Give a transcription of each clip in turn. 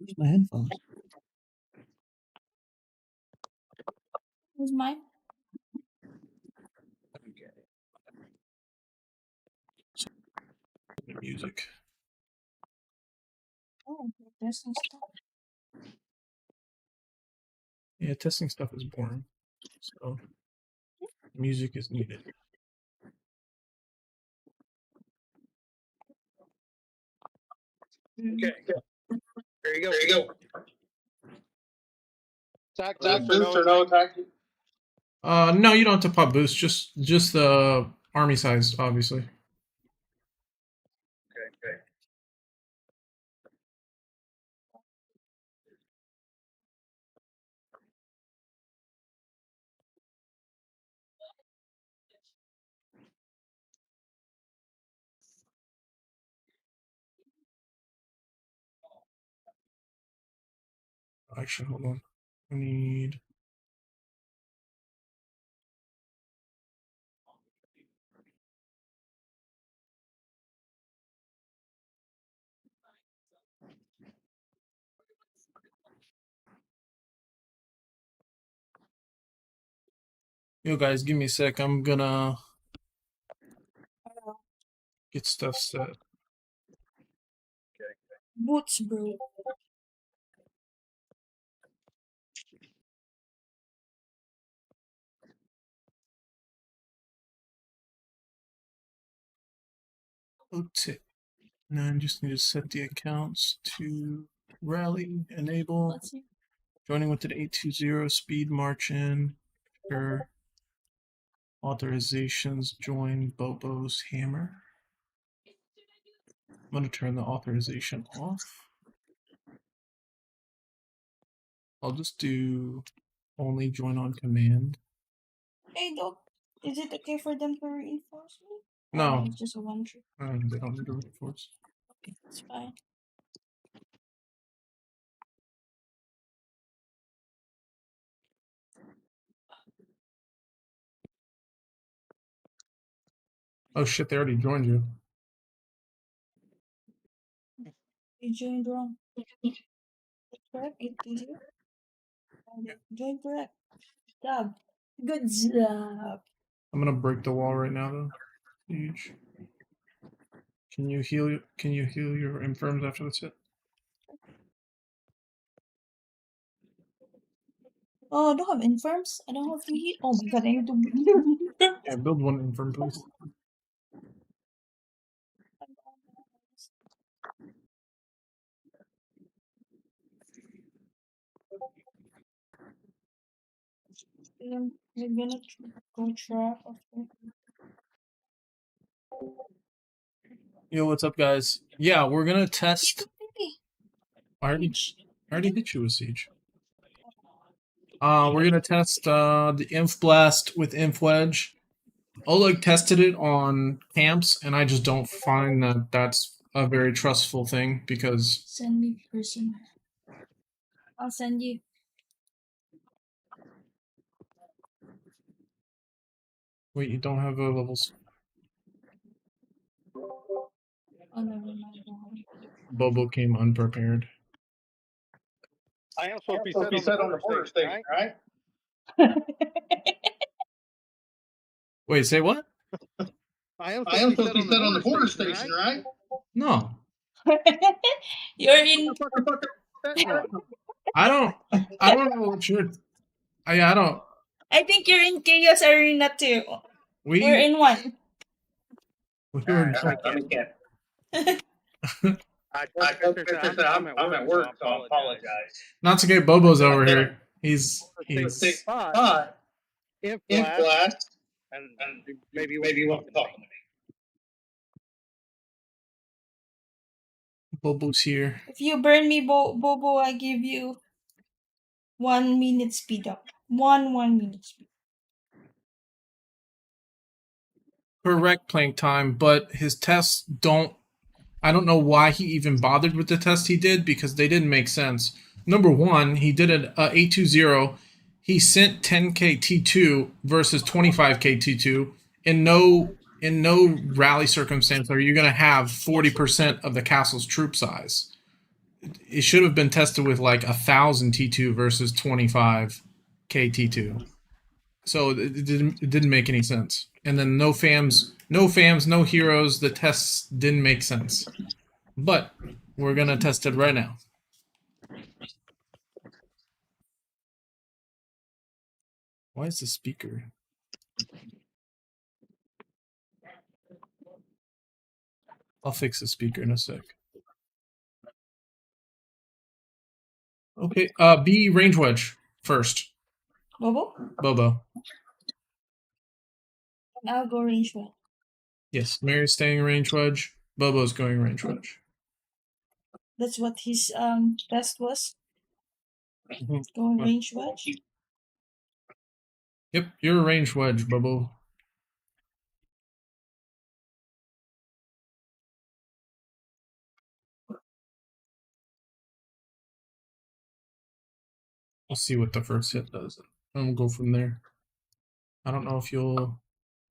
Where's my headphones? Who's mine? Music. Oh, testing stuff. Yeah, testing stuff is boring. So music is needed. Okay. There you go. Attack boost or no attack? No, you don't have to pop boost. Just the army size, obviously. Okay. Actually, hold on. I need. Yo, guys, give me a sec. I'm gonna get stuff set. Boots, bro. Okay. Now I just need to set the accounts to rally, enable. Let's see. Joining with the 820 speed march in. Sure. Authorizations, join Bobo's hammer. I'm going to turn the authorization off. I'll just do only join on command. Hey, dog. Is it okay for them to reinforce me? No. Oh, it's just a one trip. They don't need to reinforce. Okay, it's fine. Oh shit, they already joined you. You joined wrong. Correct? 820? Join correct. Job. Good job. I'm gonna break the wall right now though. Huge. Can you heal your infirms after this hit? Oh, I don't have infirms. I don't have to heal. Oh my god, I need to Yeah, build one infirm, please. We're gonna go trap after. Yo, what's up, guys? Yeah, we're gonna test. I already hit you with siege. We're gonna test the Inf Blast with Inf Wedge. Oleg tested it on camps, and I just don't find that that's a very trustful thing because. Send me person. I'll send you. Wait, you don't have levels. Oh, never mind. Bobo came unprepared. I am supposed to be set on the border station, right? Wait, say what? I am supposed to be set on the border station, right? No. You're in. I don't know what you're. I don't. I think you're in Chaos Arena too. We're in one. We're I'm at work, so I apologize. Natsuke Bobo's over here. He's But if blast, and maybe you want to talk to me. Bobo's here. If you burn me, Bobo, I give you 1 minute speed up. 1 minute speed. Correct playing time, but his tests don't. I don't know why he even bothered with the test he did because they didn't make sense. Number one, he did an 820. He sent 10k T2 versus 25k T2. In no rally circumstance are you going to have 40% of the castle's troop size. it should have been tested with like 1,000 T2 versus 25 KT2. So it didn't make any sense. And then no fams, no heroes. The tests didn't make sense. But we're gonna test it right now. Why is the speaker? I'll fix the speaker in a sec. Okay, B range wedge first. Bobo? Bobo. And I'll go range one. Yes, Mary's staying range wedge. Bobo's going range wedge. That's what his test was. Mhm. Going range wedge. Yep, you're a range wedge, Bobo. We'll see what the first hit does, and we'll go from there. I don't know if you'll.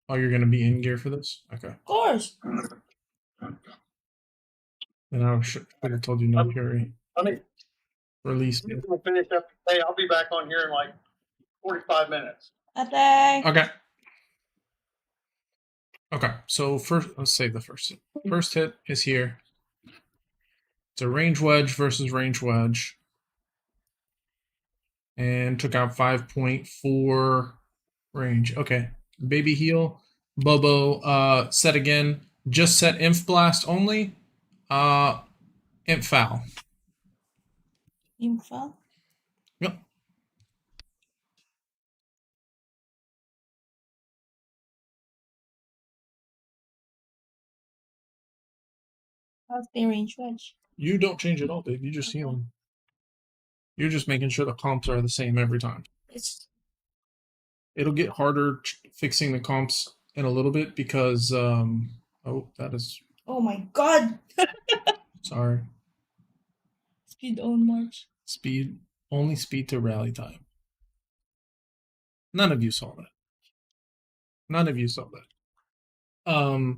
Oh, you're gonna be in gear for this? Okay. Of course. Then I should have told you no fury. Let me Release. we'll finish up today. I'll be back on here in like 45 minutes. Attack. Okay. Okay. So first, let's save the first hit. First hit is here. It's a range wedge versus range wedge, and took out 5.4 range. Okay. Baby heal. Bobo. Set again. Just set Inf Blast only. Imp Foul. Info. Yep. I'll stay range wedge. You don't change at all, dude. You just heal them. You're just making sure the comps are the same every time. It'll get harder fixing the comps in a little bit because oh, that is. Oh my god. Sorry. Speed on march. Speed, only speed to rally time. None of you saw that. None of you saw that.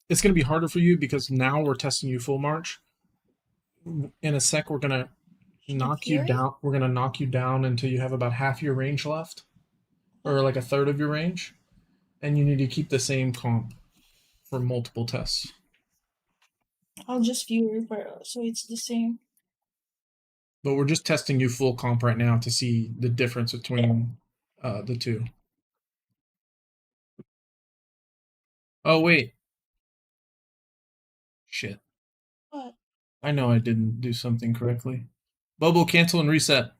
It's gonna be harder for you because now we're testing you full march. In a sec, we're gonna knock you down. We're gonna knock you down until you have about half your range left, or like a third of your range, and you need to keep the same comp for multiple tests. I'll just view referral, so it's the same. But we're just testing you full comp right now to see the difference between the two. Oh wait. Shit. What? I know I didn't do something correctly. Bobo, cancel and reset.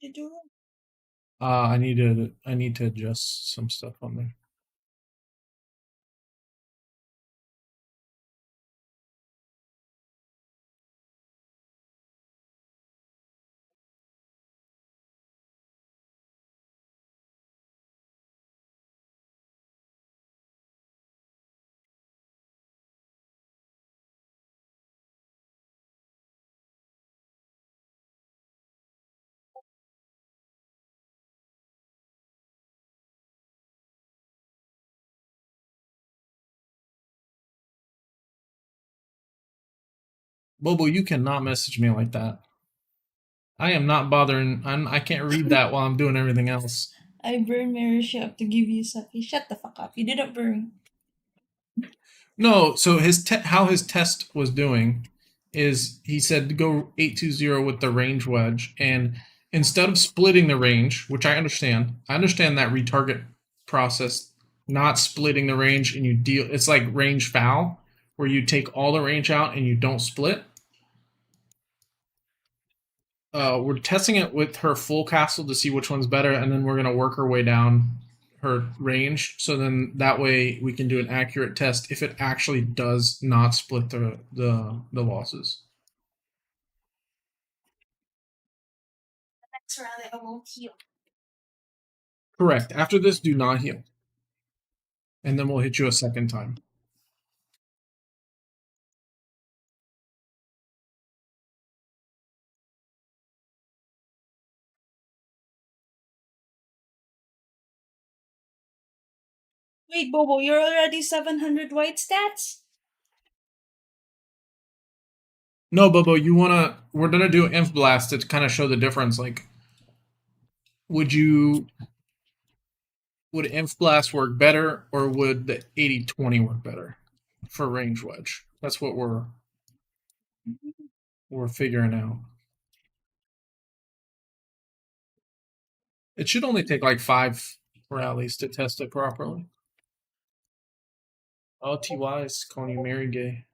Did you do it? I need to adjust some stuff on there. Bobo, you cannot message me like that. I am not bothering. I can't read that while I'm doing everything else. I burned Mary Shep to give you something. Shut the fuck up. You didn't burn. No, so how his test was doing is he said to go 820 with the range wedge, and instead of splitting the range, which I understand that retarget process, not splitting the range and you deal. It's like range foul, where you take all the range out and you don't split. We're testing it with her full castle to see which one's better, and then we're gonna work her way down her range. So then that way we can do an accurate test if it actually does not split the losses. Next round, I won't heal. Correct. After this, do not heal, and then we'll hit you a second time. Wait, Bobo, you're already 700 white stats? No, Bobo, we're gonna do Inf Blast to kind of show the difference. Like, would Inf Blast work better, or would the 80-20 work better for range wedge? That's what we're figuring out. It should only take like 5 rallies to test it properly. Oh, TY is calling you Mary Gay.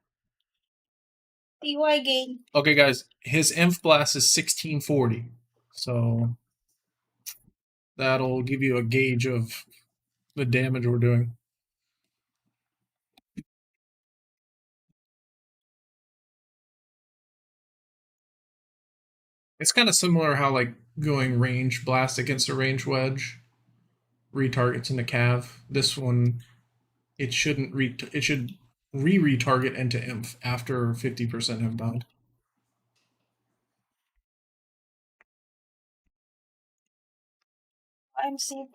TY game. Okay, guys, his Inf Blast is 1640, so that'll give you a gauge of the damage we're doing. It's kind of similar how like going range blast against a range wedge retargets in the cav. This one, it shouldn't it should retarget into inf after 50% have died. I'm safe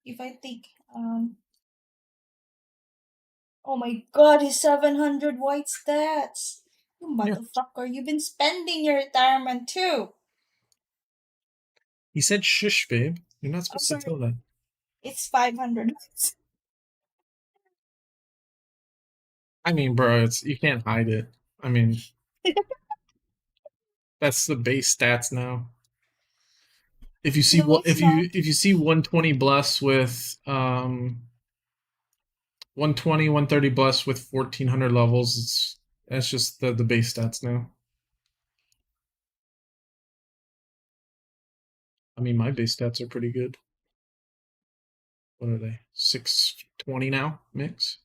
if I take oh my god, his 700 white stats. You motherfucker, you've been spending your retirement too. He said shush, babe. You're not supposed to tell that. It's 500. I mean, bro, you can't hide it. I mean, that's the base stats now. If you see No, if you see 120 bless with 120 130 bless with 1400 levels, that's just the base stats now. I mean, my base stats are pretty good. What are they? 620 now, mix.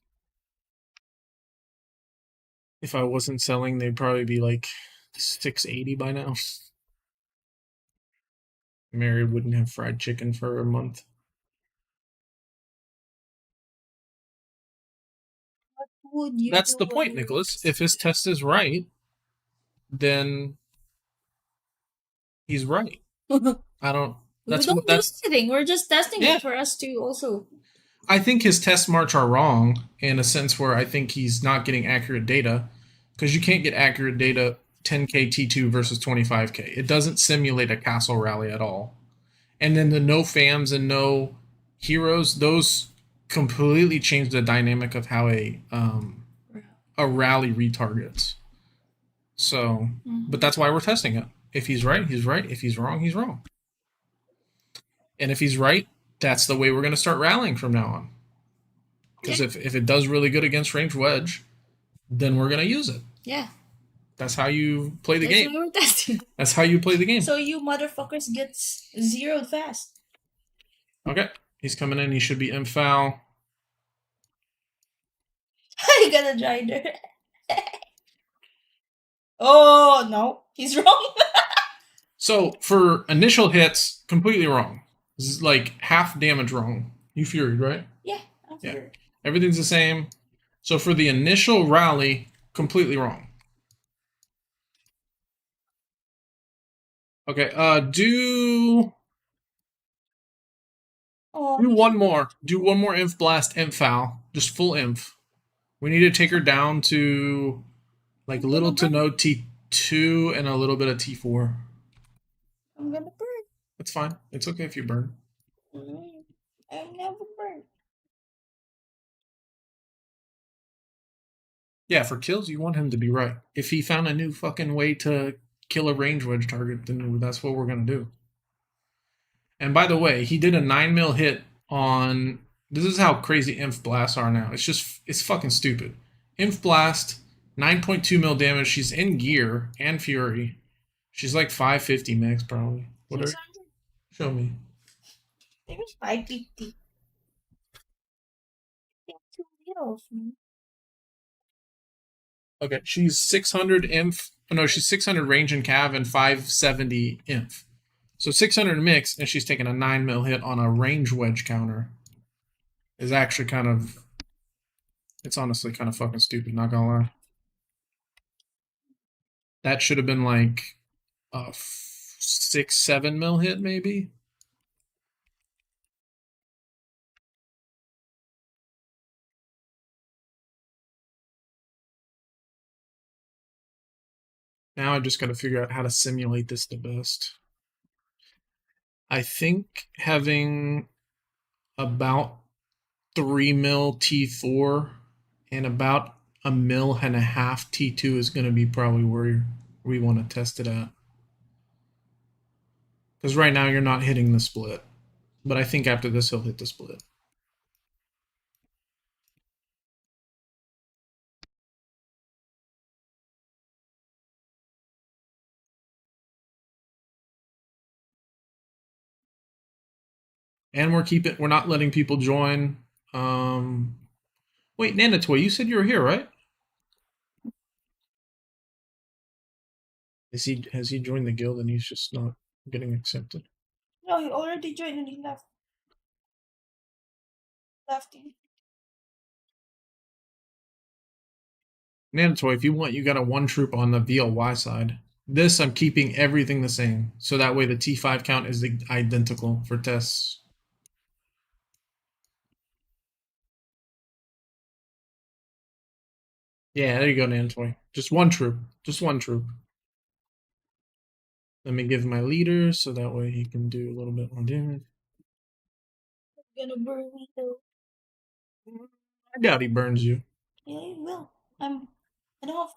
If I wasn't selling, they'd probably be like 680 by now. Mary wouldn't have fried chicken for a month. That's the point, Nicholas. If his test is right, then he's right. I don't. That's we don't do anything. We're just testing it for us to also. I think his test marks are wrong in a sense where I think he's not getting accurate data, because you can't get accurate data 10k T2 versus 25k. It doesn't simulate a castle rally at all. And then the no fams and no heroes, those completely change the dynamic of how a rally retargets. So, but that's why we're testing it. If he's right, he's right. If he's wrong, he's wrong. And if he's right, that's the way we're going to start rallying from now on. Because if it does really good against range wedge, then we're going to use it. Yeah. That's how you play the game. We're testing. That's how you play the game. So you motherfuckers get zeroed fast. Okay. He's coming in. He should be in foul. I got a giant. Oh, no. He's wrong. So for initial hits, completely wrong. This is like half damage wrong. You furied, right? Yeah, I'm furied. Everything's the same. So for the initial rally, completely wrong. Okay, do one more. Do one more inf blast, inf foul. Just full inf. We need to take her down to like little to no T2 and a little bit of T4. I'm gonna burn. It's fine. It's okay if you burn. I'm never burn. Yeah, for kills, you want him to be right. If he found a new fucking way to kill a range wedge target, then that's what we're going to do. And by the way, he did a 9 mil hit on... This is how crazy Inf Blasts are now. It's fucking stupid. Inf Blast, 9.2 mil damage. She's in gear and Fury. She's like 550 mix, probably. What are... Show me. Maybe 550. Too little. Okay, she's 600 inf. Oh, no, she's 600 range and cav and 570 inf. So 600 mix, and she's taking a 9 mil hit on a range wedge counter. Is actually kind of... It's honestly kind of fucking stupid, not gonna lie. That should have been like a 6-7 mil hit, maybe. Now I just got to figure out how to simulate this the best. I think having about 3 mil T4 and about 1.5 mil T2 is going to be probably where we want to test it at. Because right now you're not hitting the split. But I think after this he'll hit the split. And we're not letting people join. Wait, Nanatoy, you said you were here, right? Has he joined the guild and he's just not getting accepted? No, he already joined and he left. Lefty. Nanatoy, if you want, you got a 1 troop on the VLY side. This, I'm keeping everything the same. So that way the T5 count is identical for tests. Yeah, there you go, Nanatoy. Just 1 troop. Just 1 troop. Let me give my leader so that way he can do a little bit more damage. Gonna burn me though. I doubt he burns you. Yeah, he will. I don't have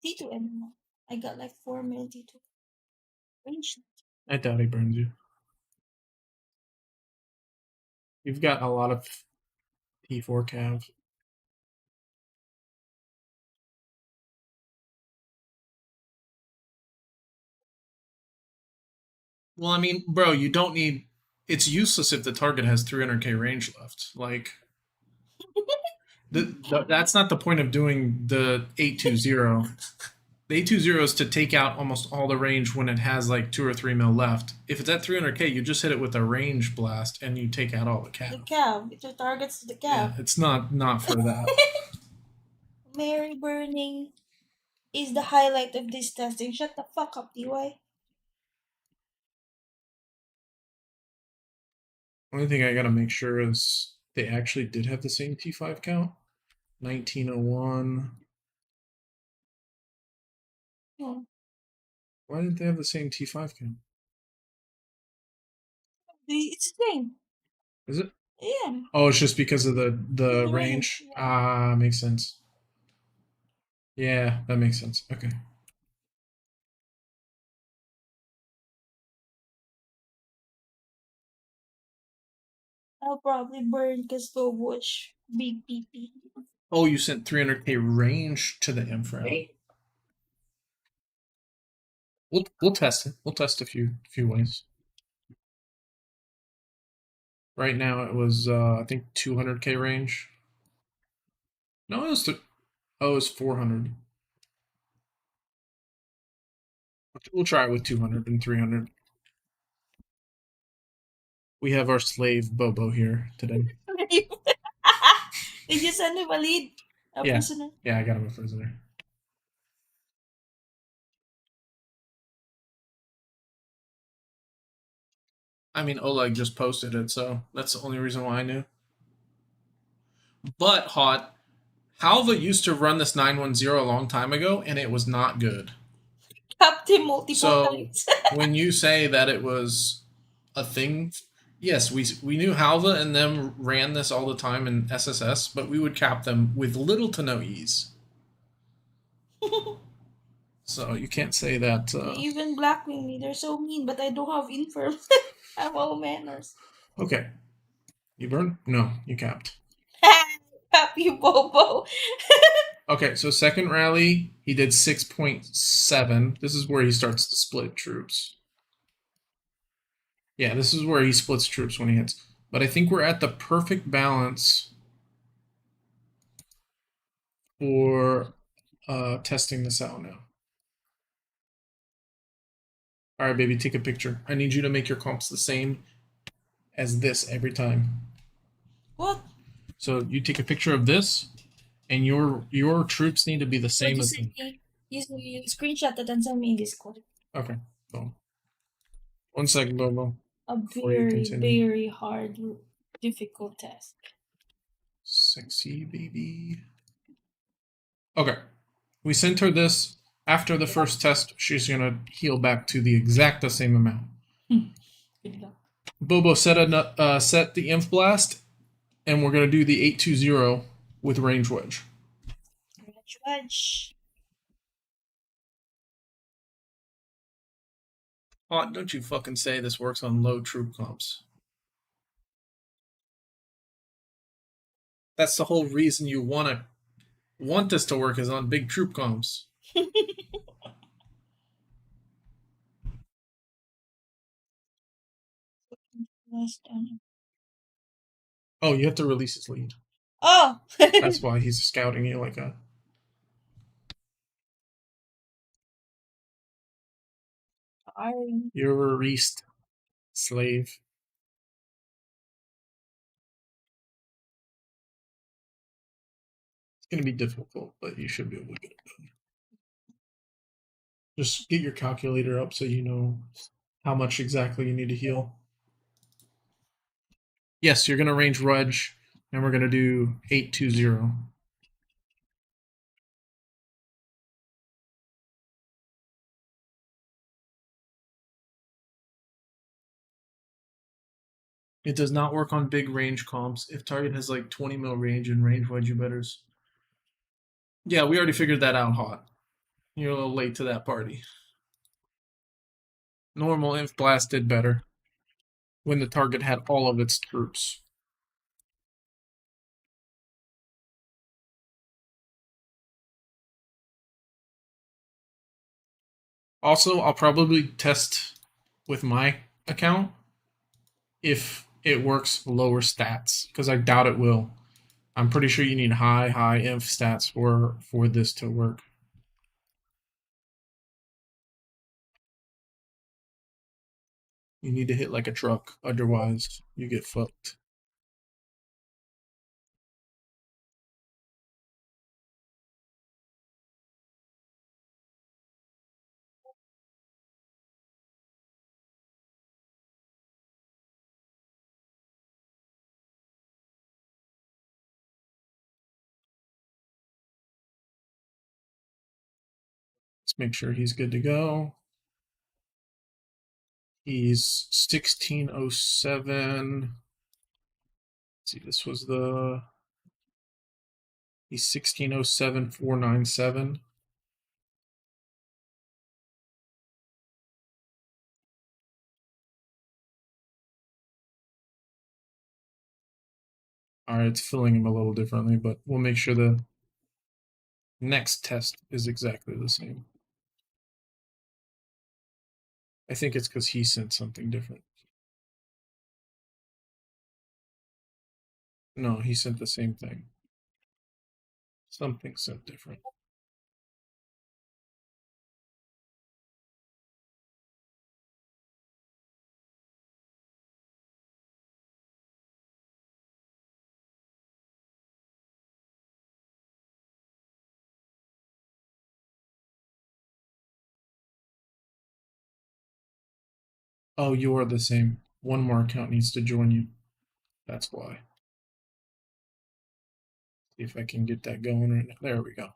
T2 anymore. I got like 4 mil T2. Range. I doubt he burns you. You've got a lot of T4 cav. Well, I mean, bro, you don't need. It's useless if the target has 300k range left. Like, that's not the point of doing the 820. The 820 is to take out almost all the range when it has like 2 or 3 mil left. If it's at 300k, you just hit it with a range blast and you take out all the cav. The cav. It targets the cav. Yeah, it's not for that. Mary burning is the highlight of this testing. Shut the fuck up, DY. Only thing I gotta make sure is they actually did have the same T5 count. 1901. Oh. Why didn't they have the same T5 count? It's the same. Is it? Yeah. Oh, it's just because of the The range. range, yeah. Ah, makes sense. Yeah, that makes sense. Okay. I'll probably burn because Bush big PP. Oh, you sent 300k range to the infra. We'll test it. We'll test a few ways. Right now it was I think 200k range. No, it was it was 400. We'll try it with 200 and 300. We have our slave Bobo here today. Did you send him a lead? A Yeah. prisoner? Yeah, I got him a prisoner. I mean, Oleg just posted it, so that's the only reason why I knew. But Hot, Halva used to run this 910 a long time ago, and it was not good. Capped him multiple So times. when you say that it was a thing, yes, we knew Halva and them ran this all the time in SSS, but we would cap them with little to no ease. So you can't say that. They even blackwing me. They're so mean, but I don't have infirm. I have all manners. Okay. You burn? No, you capped. Cap you, Bobo. Okay, so second rally, he did 6.7. This is where he starts to split troops. Yeah, this is where he splits troops when he hits. But I think we're at the perfect balance for testing this out now. All right, baby, take a picture. I need you to make your comps the same as this every time. What? So you take a picture of this, and your troops need to be the same as them. You screenshot it and send me in Discord. Okay, boom. 1 second, Bobo. A very hard, difficult task. Sexy baby. Okay, we sent her this. After the first test, she's gonna heal back to the exact same amount. Good luck. Bobo set the Inf Blast, and we're gonna do the 820 with range wedge. Wedge, wedge. Oh, don't you fucking say this works on low troop comps. That's the whole reason you want this to work is on big troop comps. Last time. Oh, you have to release his lead. Oh! That's why he's scouting you like a. You're a Reist slave. It's gonna be difficult, but you should be able to get it done. Just get your calculator up so you know how much exactly you need to heal. Yes, you're gonna range Rudge, and we're gonna do 820. It does not work on big range comps. If target has like 20 mil range and range wedge, you betters. Yeah, we already figured that out, Hot. You're a little late to that party. Normal Inf Blast did better when the target had all of its troops. Also, I'll probably test with my account if it works lower stats, because I doubt it will. I'm pretty sure you need high inf stats for this to work. You need to hit like a truck, otherwise you get fucked. Let's make sure he's good to go. He's 1607. Let's see, this was the. He's 1607,497. All right, it's filling him a little differently, but we'll make sure the next test is exactly the same. I think it's because he sent something different. No, he sent the same thing. Something sent different. Oh, you are the same. One more account needs to join you. That's why. See if I can get that going right now. There we go.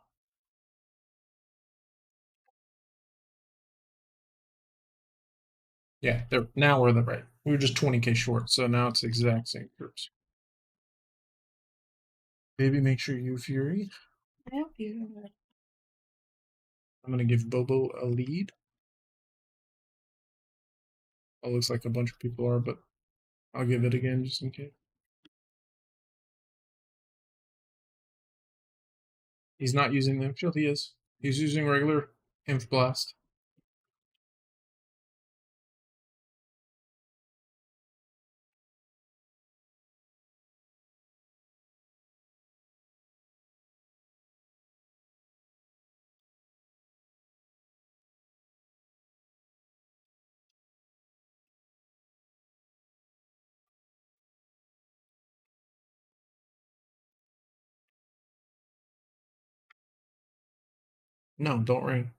Yeah, there. Now we're the right. We were just 20k short, so now it's the exact same groups. Baby, make sure you Fury. Thank you. I'm gonna give Bobo a lead. It looks like a bunch of people are, but I'll give it again just in case. He's not using the infield. He is. He's using regular Inf Blast. No, don't ring.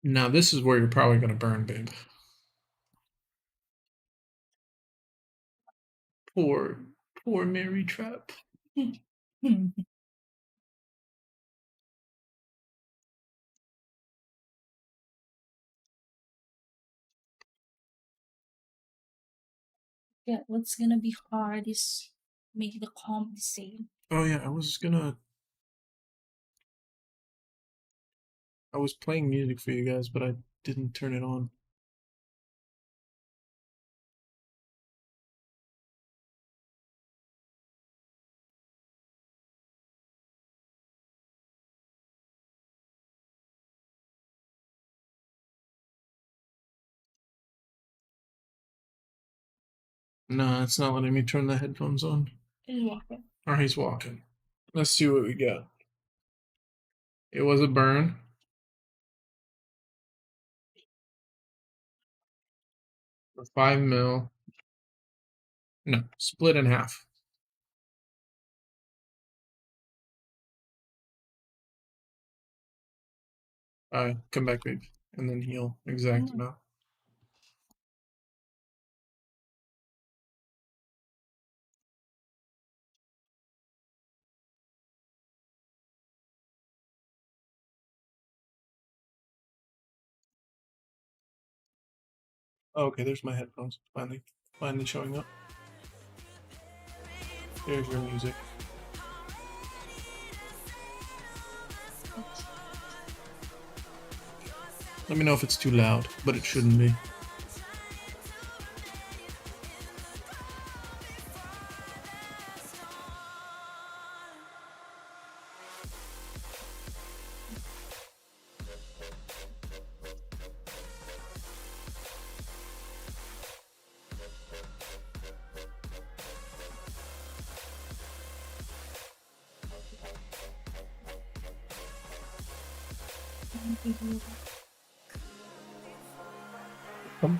Now this is where you're probably gonna burn, babe. Poor Mary Trap. Yeah, what's gonna be hard is make the comp the same. Oh yeah, I was playing music for you guys, but I didn't turn it on. No, it's not letting me turn the headphones on. He's walking. Or he's walking. Let's see what we got. It was a burn. For 5 mil. No, split in half. Come back, babe. And then heal exact amount. Oh, okay, there's my headphones. Finally showing up. There's your music. Let me know if it's too loud, but it shouldn't be.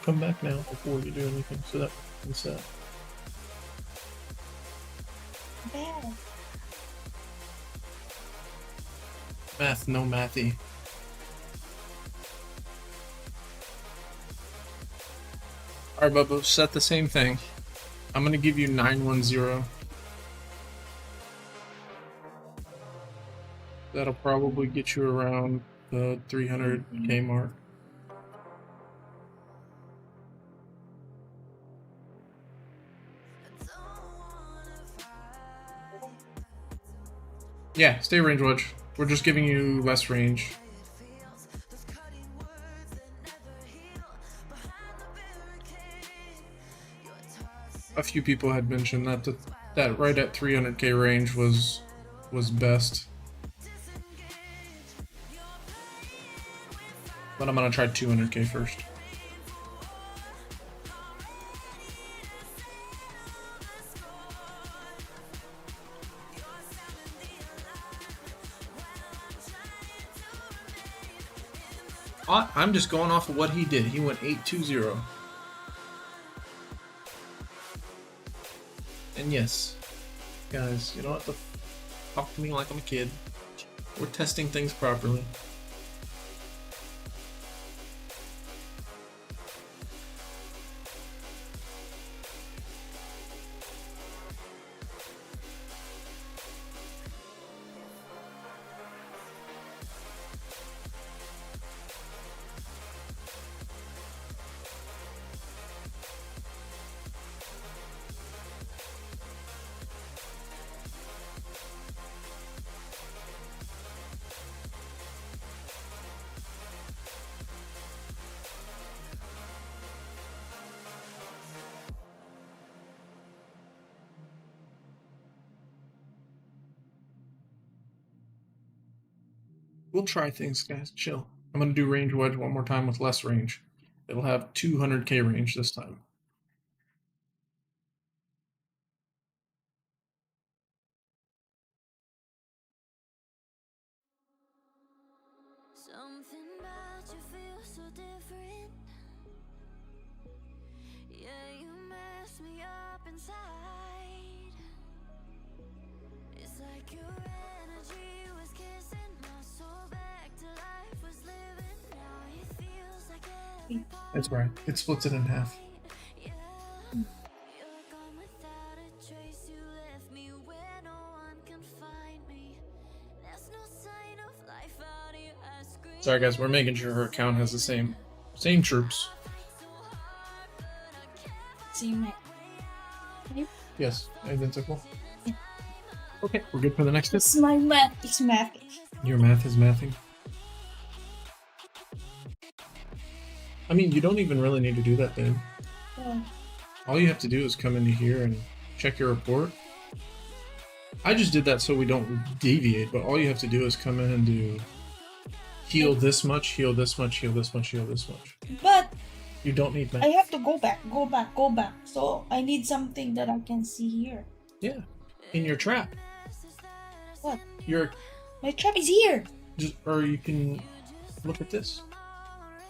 Come back now before you do anything so that we can set. Bad. Math, no mathy. Alright, Bubba, set the same thing. I'm gonna give you 910. That'll probably get you around the 300k mark. Yeah, stay range wedge. We're just giving you less range. A few people had mentioned that right at 300k range was best. But I'm gonna try 200k first. I'm just going off of what he did. He went 820. And yes, guys, you don't have to talk to me like I'm a kid. We're testing things properly. We'll try things, guys. Chill. I'm gonna do range wedge one more time with less range. It'll have 200k range this time. Something about you feels so different. Yeah, you mess me up inside. It's like your energy was kissing my soul back to life, was living. Now you That's right. It splits it in half. Sorry guys, we're making sure her account has the same troops. Same. Yes, identical. Okay, we're good for the next It's tip. my math. It's math. Your math is mathing. I mean, you don't even really need to do that, Dan. Yeah. All you have to do is come into here and check your report. I just did that so we don't deviate, but all you have to do is come in and do heal this much, heal this much, heal this much, heal this much. But You don't need math. I have to go back. So I need something that I can see here. Yeah, in your trap. What? My trap is here. Or you can look at this.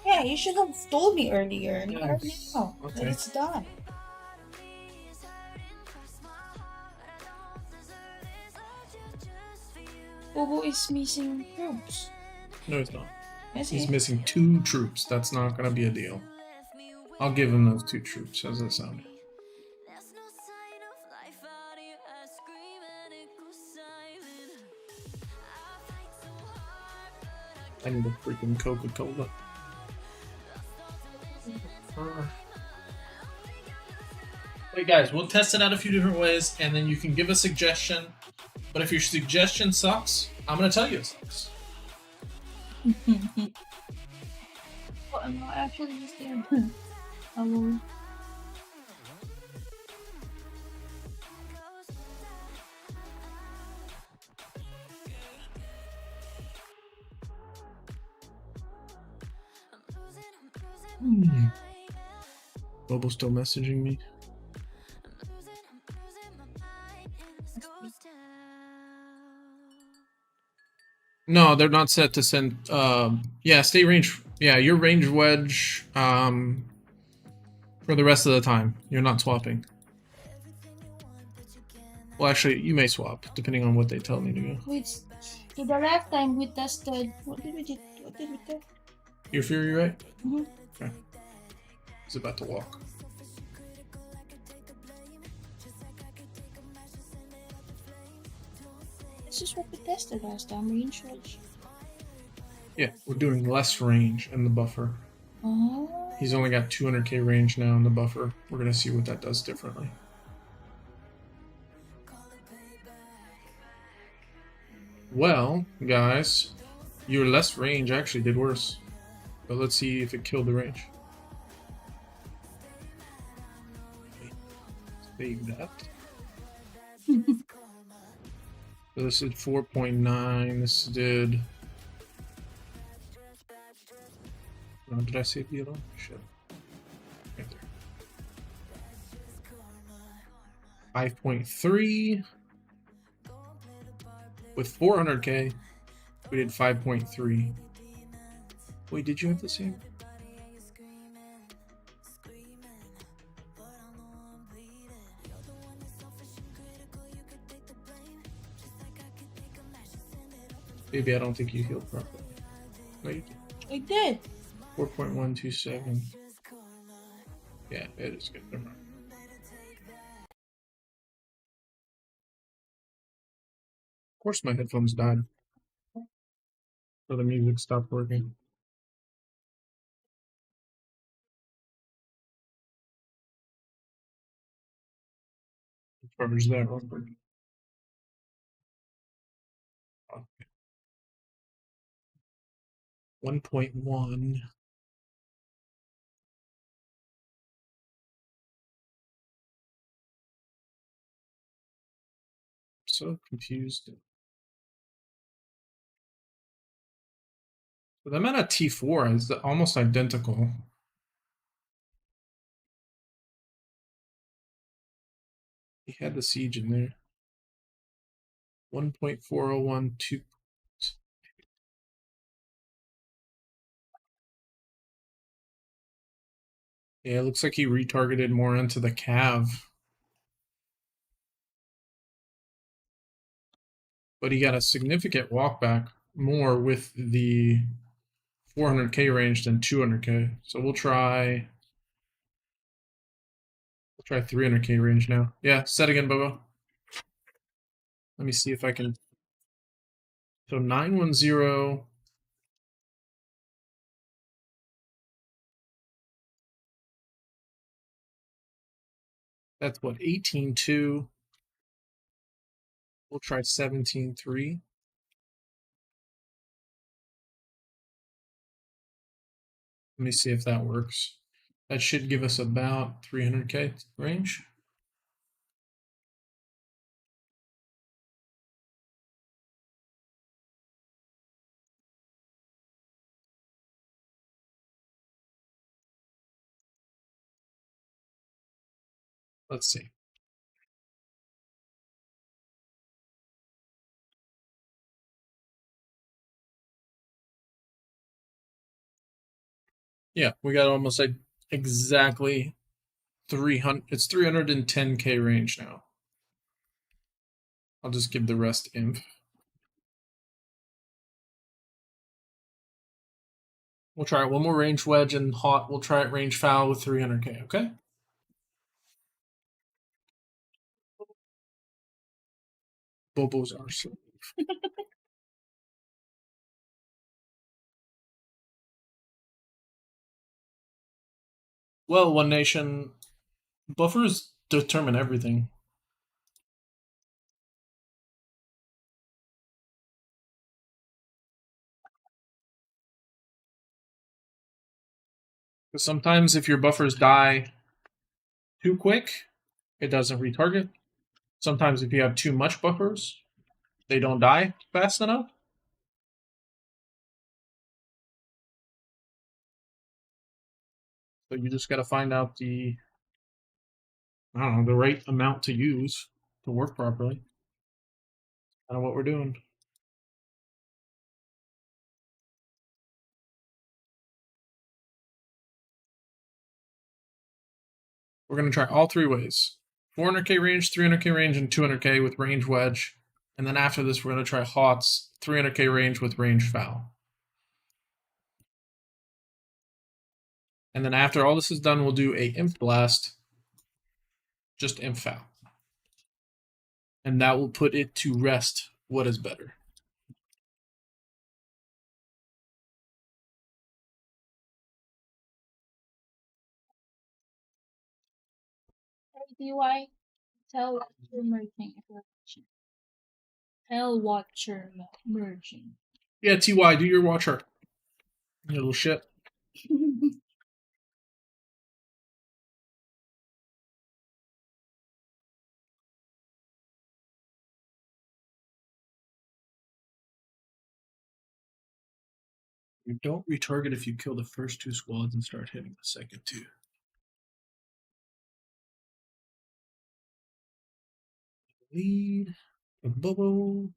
Yeah, you should have told me earlier. Yes. Now Okay. that it's done. Bobo is missing troops. No, he's not. Yes, He's he- missing 2 troops. That's not gonna be a deal. I'll give him those 2 troops. How's that sound? I need a freaking Coca-Cola. Wait, guys, we'll test it out a few different ways, and then you can give a suggestion. But if your suggestion sucks, I'm gonna tell you it sucks. Oh, I'm not actually just there. Hello. Bobo's still messaging me. No, they're not set to send. Yeah, stay range. Yeah, your range wedge. For the rest of the time, you're not swapping. Well, actually, you may swap depending on what they tell me to go. Wait, so the last time we tested, what did we test? Your Fury, right? Mm-hmm. Okay. He's about to walk. This is what we tested last time, range wedge. Yeah, we're doing less range in the buffer. Oh. He's only got 200k range now in the buffer. We're gonna see what that does differently. Well, guys, your less range actually did worse. But let's see if it killed the range. Save that. So this is 4.9. This did. Did I save the other one? Shit. Right there. 5.3. With 400k, we did 5.3. Wait, did you have the same? Maybe I don't think you healed properly. No, you did. I did. 4.127. Yeah, it is good. Never mind. Of course, my headphones died. So the music stopped working. Covers that real quick. Okay. 1.1. So confused. So the amount of T4 is almost identical. He had the siege in there. 1.4012. Yeah, it looks like he retargeted more into the cav. But he got a significant walk back more with the 400k range than 200k. So we'll try 300k range now. Yeah, set again, Bobo. Let me see if I can. So 910. That's what, 18.2. We'll try 17.3. Let me see if that works. That should give us about 300k range. Let's see. Yeah, we got almost like exactly 300. It's 310k range now. I'll just give the rest inf. We'll try it one more range wedge and hot. We'll try it range foul with 300k, okay? Bobo's arsenal. Well, One Nation, buffers determine everything. Because sometimes if your buffers die too quick, it doesn't retarget. Sometimes if you have too much buffers, they don't die fast enough. So you just got to find out the, I don't know, the right amount to use to work properly. I don't know what we're doing. We're going to try all three ways. 400k range, 300k range, and 200k with range wedge. And then after this, we're going to try hots, 300k range with range foul. And then after all this is done, we'll do a inf blast, just inf foul. And that will put it to rest what is better. DY, tell what you're merging if you're watching. Tell what you're merging. Yeah, TY, do your watch art. You little shit. You don't retarget if you kill the first two squads and start hitting the second two. Lead. A bubble.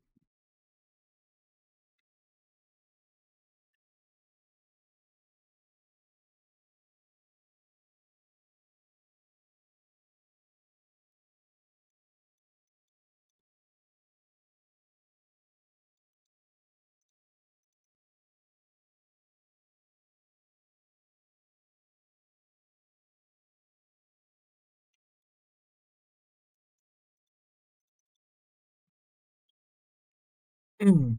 Oh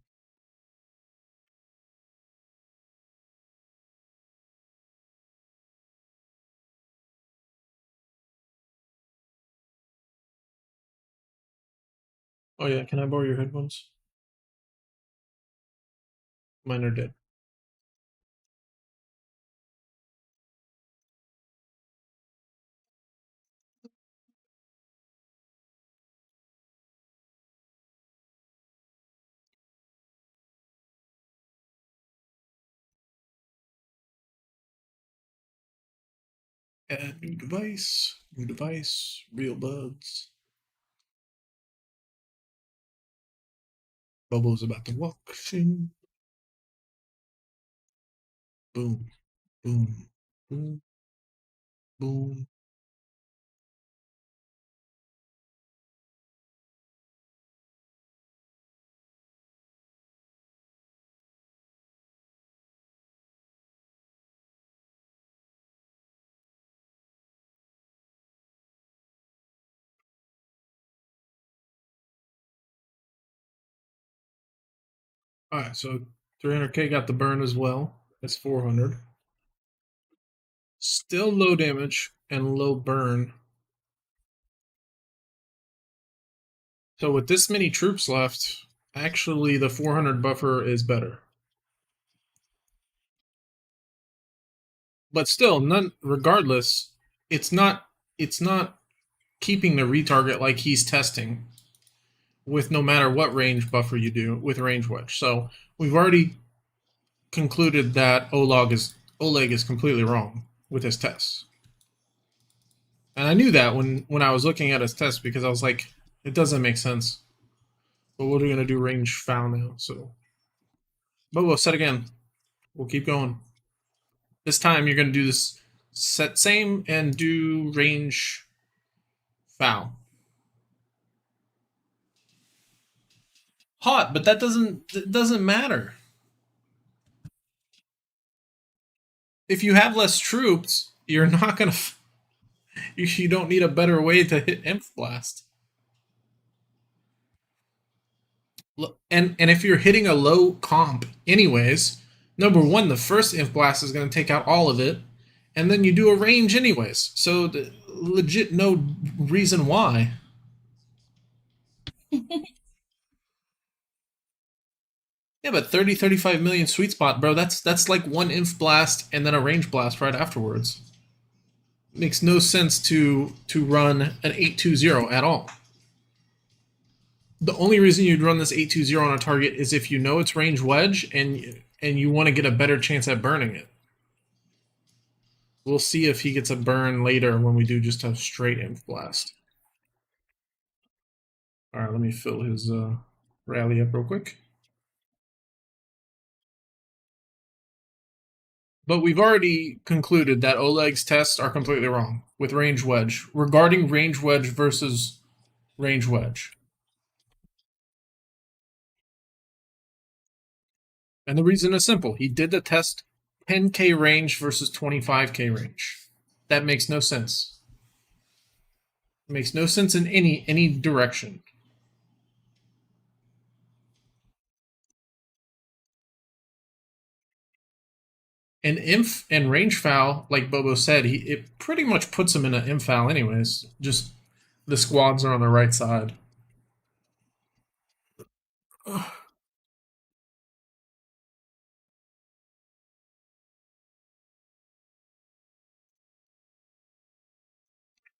yeah, can I borrow your headphones? Mine are dead. Add new device, real buds. Bubbles about to walk. Shing. Boom, boom, boom, boom. Alright, so 300k got the burn as well. That's 400. Still low damage and low burn. So with this many troops left, actually the 400 buffer is better. But still, none. Regardless, it's not keeping the retarget like he's testing with no matter what range buffer you do with range wedge. So we've already concluded that Oleg is completely wrong with his tests. And I knew that when I was looking at his test because I was like, it doesn't make sense. But we're gonna do range foul now, so. But we'll set again. We'll keep going. This time you're gonna do this set same and do range foul. Hot, but that doesn't matter. If you have less troops, you're not gonna. You don't need a better way to hit Imp Blast. And if you're hitting a low comp, anyways, number one, the first Imp Blast is gonna take out all of it, and then you do a range anyways. So legit, no reason why. Yeah, but 30, 35 million sweet spot, bro. That's like one Inf Blast and then a range blast right afterwards. Makes no sense to run an 820 at all. The only reason you'd run this 820 on a target is if you know it's range wedge and you want to get a better chance at burning it. We'll see if he gets a burn later when we do just a straight Inf Blast. Alright, let me fill his rally up real quick. But we've already concluded that Oleg's tests are completely wrong with range wedge regarding range wedge versus range wedge. And the reason is simple. He did the test 10k range versus 25k range. That makes no sense. It makes no sense in any direction. And inf and range foul, like Bobo said, it pretty much puts him in an inf foul anyways. Just the squads are on the right side.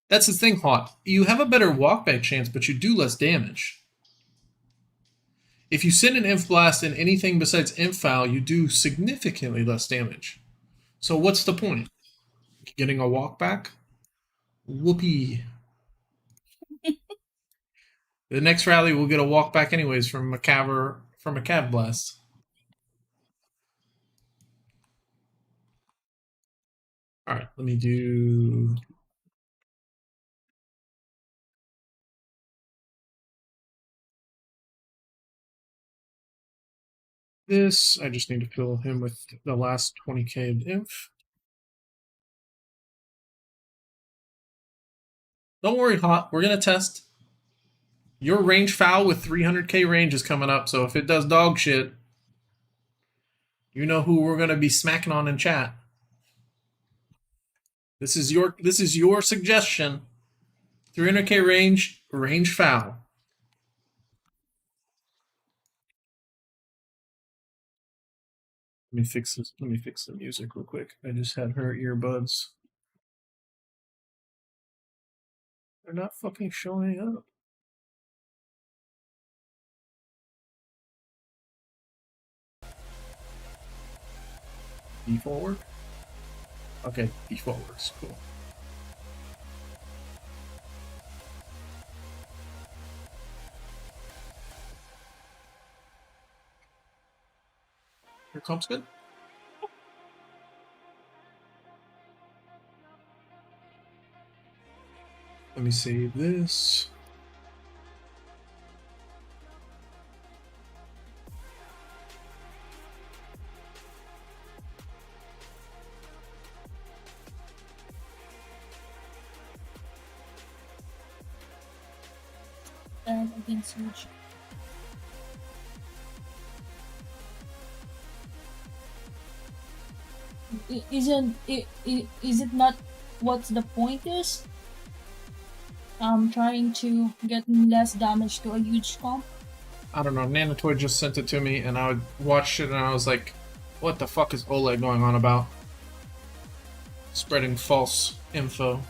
That's the thing, Hot. You have a better walkback chance, but you do less damage. If you send an Inf Blast in anything besides Inf Foul, you do significantly less damage. So what's the point? Getting a walkback? Whoopee. The next rally we'll get a walkback anyways from a cav blast. Alright, let me do this. I just need to fill him with the last 20k of inf. Don't worry, Hot. We're gonna test. Your range foul with 300k range is coming up, so if it does dog shit, you know who we're gonna be smacking on in chat. This is your suggestion. 300k range foul. Let me fix this. Let me fix the music real quick. I just had her earbuds. They're not fucking showing up. Default work? Okay, default works. Cool. Your comp's good? Let me save this. Against which is it not what the point is? Trying to get less damage to a huge comp. I don't know. Nanatoy just sent it to me, and I watched it, and I was like, "What the fuck is Oleg going on about? Spreading false info."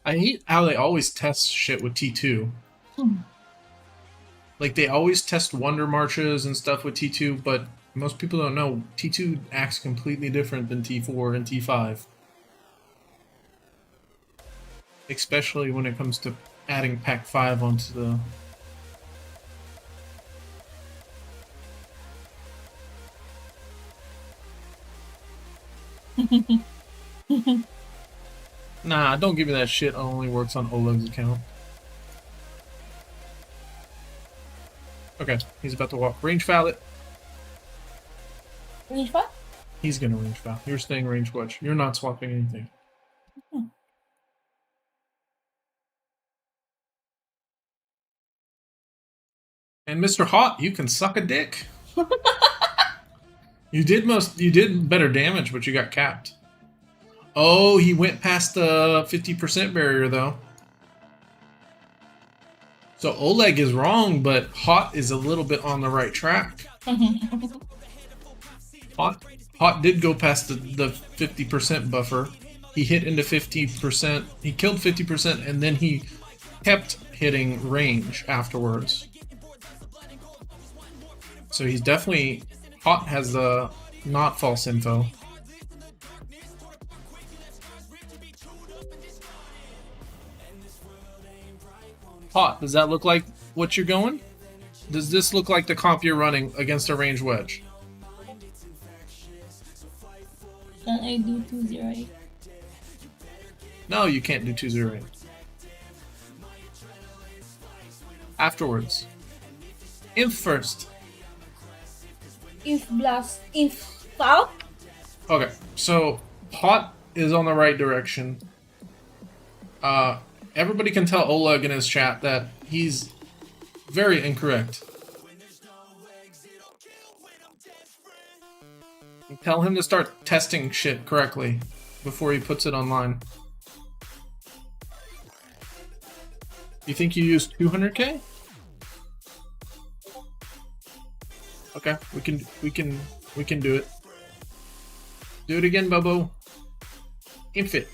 I hate how they always test shit with T2. Like, they always test Wonder Marches and stuff with T2, but most people don't know T2 acts completely different than T4 and T5. Especially when it comes to adding Pack 5 onto the... Nah, don't give me that shit. It only works on Oleg's account. Okay, he's about to walk. Range foul it. Range foul? He's gonna range foul. You're staying range wedge. You're not swapping anything. And Mr. Hot, you can suck a dick. You did better damage, but you got capped. Oh, he went past the 50% barrier though. So Oleg is wrong, but Hot is a little bit on the right track. Hot did go past the 50% buffer. He hit into 50%. He killed 50%, and then he kept hitting range afterwards. So he's definitely... Hot has the not false info. Hot, does that look like what you're going? Does this look like the comp you're running against a range wedge? Can I do 208? No, you can't do 208. Afterwards. Inf first. Inf blast. Inf foul? Okay, so Hot is on the right direction. Everybody can tell Oleg in his chat that he's very incorrect. Tell him to start testing shit correctly before he puts it online. You think you used 200k? Okay, we can do it. Do it again, Bobo. Inf it.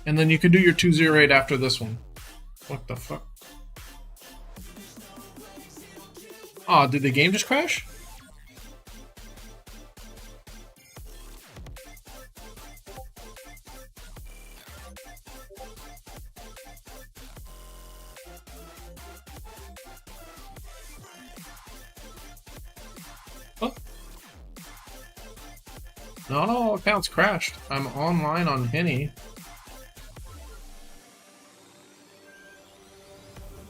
And then you can do your 208 after this one. What the fuck? Aw, did the game just crash? Oh. Not all accounts crashed. I'm online on Henny.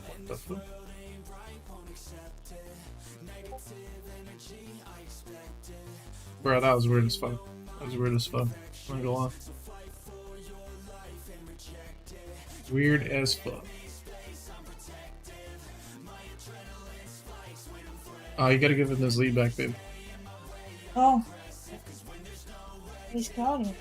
What the fuck? Bro, that was weird as fuck. That was weird as fuck. I'm not gonna lie. Weird as fuck. Oh, you gotta give him this lead back, babe. Oh. He's crowded.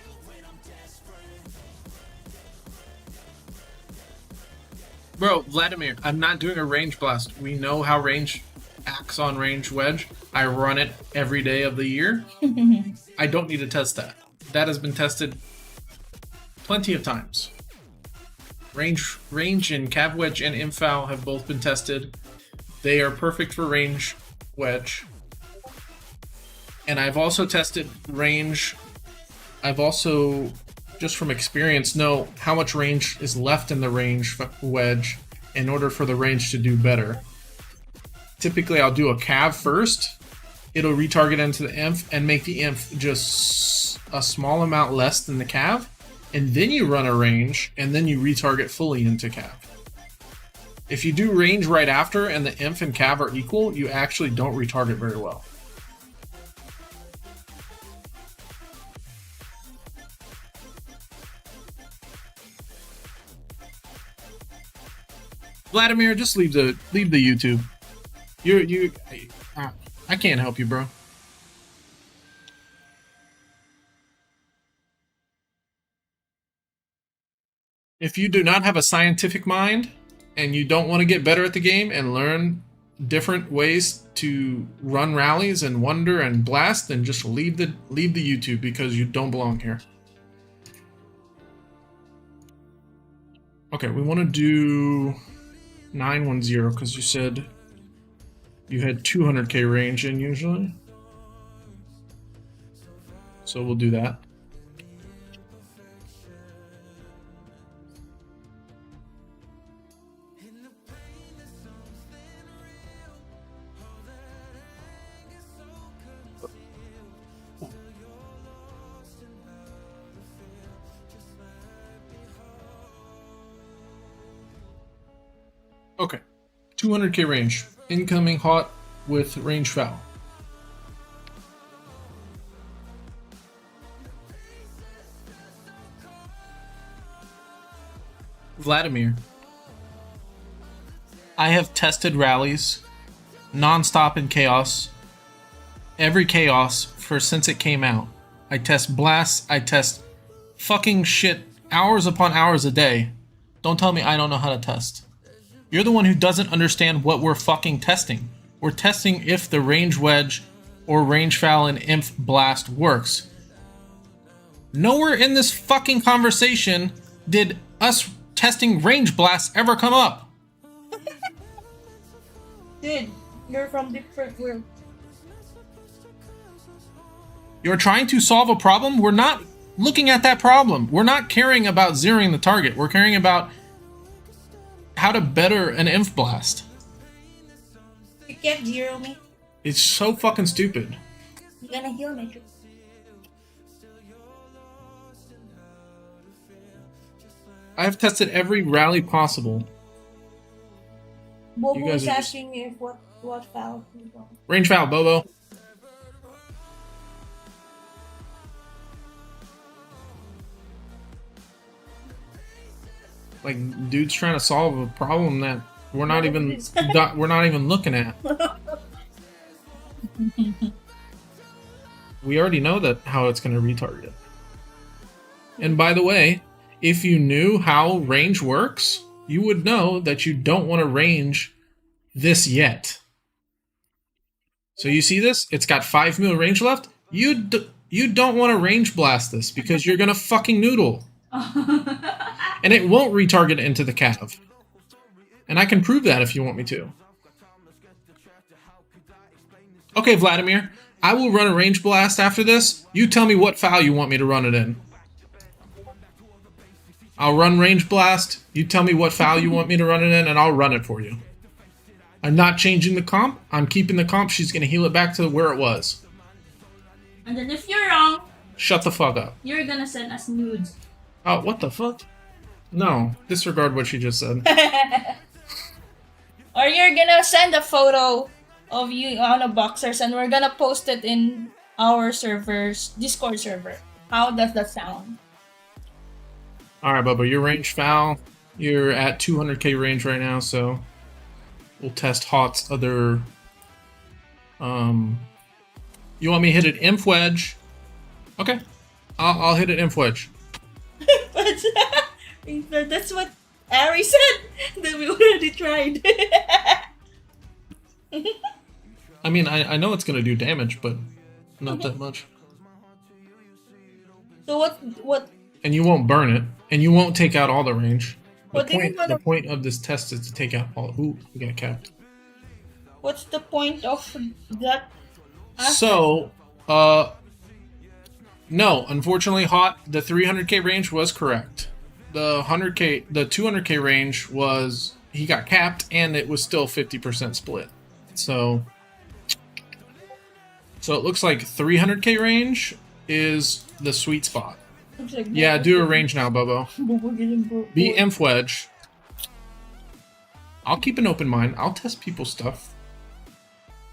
Bro, Vladimir, I'm not doing a range blast. We know how range acts on range wedge. I run it every day of the year. I don't need to test that. That has been tested plenty of times. Range and cav wedge and infoul have both been tested. They are perfect for range wedge. And I've also tested range. I've also, just from experience, know how much range is left in the range wedge in order for the range to do better. Typically, I'll do a cav first. It'll retarget into the inf and make the inf just a small amount less than the cav. And then you run a range, and then you retarget fully into cav. If you do range right after and the inf and cav are equal, you actually don't retarget very well. Vladimir, just leave the YouTube. I can't help you, bro. If you do not have a scientific mind and you don't want to get better at the game and learn different ways to run rallies and wonder and blast, then just leave the YouTube because you don't belong here. Okay, we want to do 910 because you said you had 200k range in usually. So we'll do that. Okay, 200k range. Incoming hot with range foul. Vladimir. I have tested rallies non-stop in chaos. Every chaos since it came out. I test blasts, I test fucking shit hours upon hours a day. Don't tell me I don't know how to test. You're the one who doesn't understand what we're fucking testing. We're testing if the range wedge or range foul and imp blast works. Nowhere in this fucking conversation did us testing range blasts ever come up. Dude, you're from different world. You're trying to solve a problem. We're not looking at that problem. We're not caring about zeroing the target. We're caring about how to better an inf blast. You can't zero me. It's so fucking stupid. You're gonna heal me. I have tested every rally possible. Bobo guys is are just- asking if what foul you want. Range foul, Bobo. Like, dude's trying to solve a problem that we're not even looking at. We already know that how it's going to retarget. And by the way, if you knew how range works, you would know that you don't want to range this yet. So you see this? It's got 5 mil range left. You don't want to range blast this because you're going to fucking noodle. And it won't retarget into the cav. And I can prove that if you want me to. Okay, Vladimir. I will run a range blast after this. You tell me what foul you want me to run it in. I'll run range blast. You tell me what foul you want me to run it in, and I'll run it for you. I'm not changing the comp. I'm keeping the comp. She's going to heal it back to where it was. And then if you're wrong, shut the fuck up. You're gonna send us nudes. Oh, what the fuck? No, disregard what she just said. Or you're gonna send a photo of you on a boxers and we're gonna post it in our server's Discord server. How does that sound? Alright, Bubba, your range foul. You're at 200k range right now, so we'll test Hot's other... You want me to hit an inf wedge? Okay. I'll hit an inf wedge. But that's what Ari said that we already tried. I mean, I know it's gonna do damage, but not that much. So what? And you won't burn it, and you won't take out all the range. The What point of this test is to take out all. Ooh, we got capped. What's the point of that? So, no, unfortunately, Hot, the 300k range was correct. The 200k range was, he got capped, and it was still 50% split. So it looks like 300k range is the sweet spot. Like Yeah, do a range now, Bobo. Be inf wedge. I'll keep an open mind. I'll test people's stuff.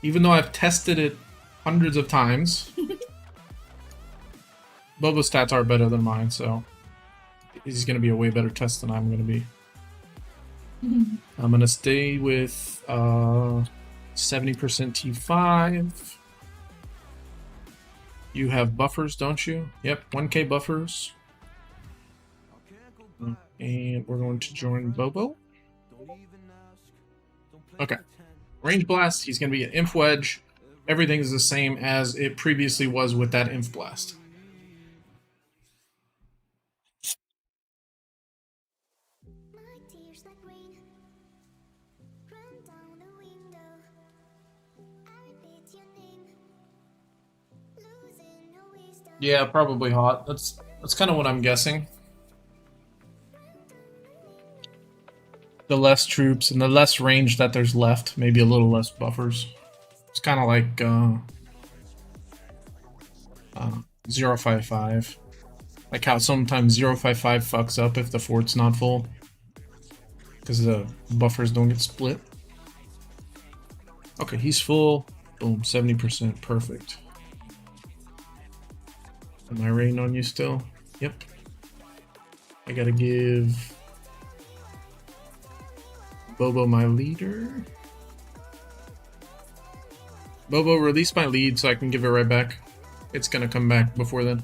Even though I've tested it hundreds of times. Bobo's stats are better than mine, so he's going to be a way better test than I'm going to be. I'm going to stay with 70% T5. You have buffers, don't you? Yep, 1k buffers. And we're going to join Bobo. Okay. Range Blast, he's going to be an Inf Wedge. Everything is the same as it previously was with that Inf Blast. Yeah, probably hot. That's kind of what I'm guessing. The less troops and the less range that there's left, maybe a little less buffers. It's kind of like 055. Like how sometimes 055 fucks up if the fort's not full. Because the buffers don't get split. Okay, he's full. Boom, 70%. Perfect. Am I rain on you still? Yep. I gotta give Bobo my leader. Bobo, release my lead so I can give it right back. It's gonna come back before then.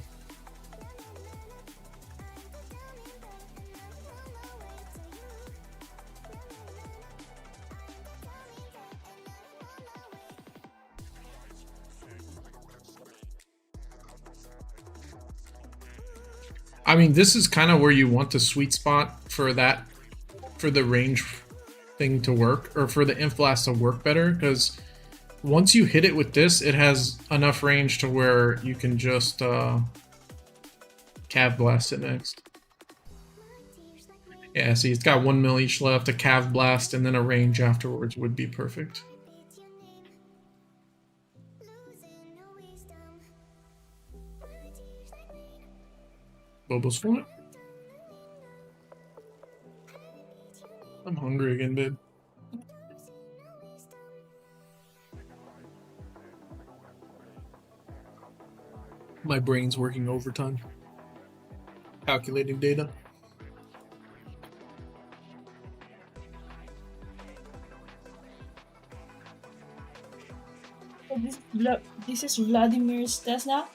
I mean, this is kind of where you want the sweet spot for that, for the range thing to work, or for the Inf Blast to work better, because once you hit it with this, it has enough range to where you can just Cav Blast it next. Yeah, see, it's got 1 mil each left, a Cav Blast, and then a range afterwards would be perfect. Bobo's full. I'm hungry again, babe. My brain's working overtime. Calculating data. This is Vladimir's test now?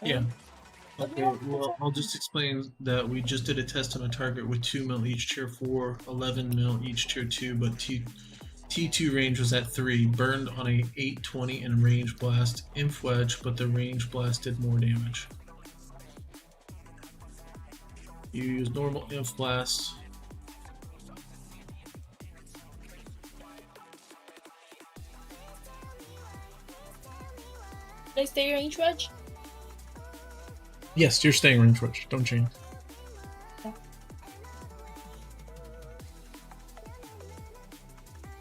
Yeah. Okay, well, I'll just explain that we just did a test on a target with 2 mil each tier 4, 11 mil each tier 2, but T2 range was at 3, burned on a 820 and range blast, Inf Wedge, but the range blast did more damage. You use normal Inf Blast. Did I stay range wedge? Yes, you're staying range wedge. Don't change. Yeah.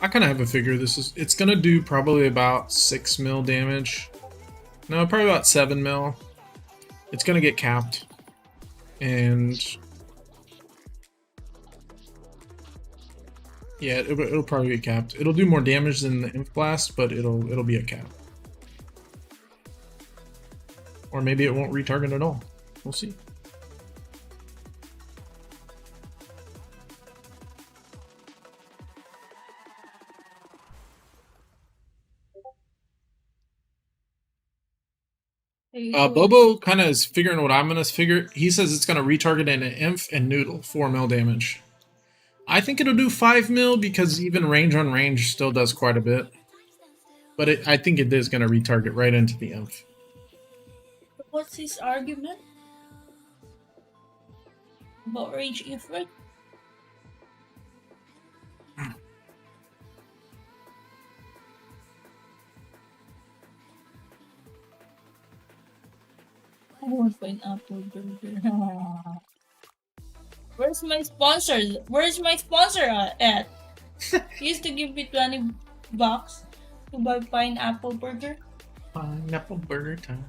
I kind of have a figure. It's gonna do probably about 6 mil damage. No, probably about 7 mil. It's gonna get capped, and yeah, it'll probably get capped. It'll do more damage than the Inf Blast, but it'll be a cap. Or maybe it won't retarget at all. We'll see. Bobo kind of is figuring what I'm going to figure. He says it's going to retarget an Inf and Noodle, 4 mil damage. I think it'll do 5 mil because even range on range still does quite a bit. But I think it is going to retarget right into the Inf. What's his argument about range Ifrit? I want pineapple burger. Where's my sponsor? Where's my sponsor at? He used to give me $20 to buy pineapple burger. Pineapple burger time.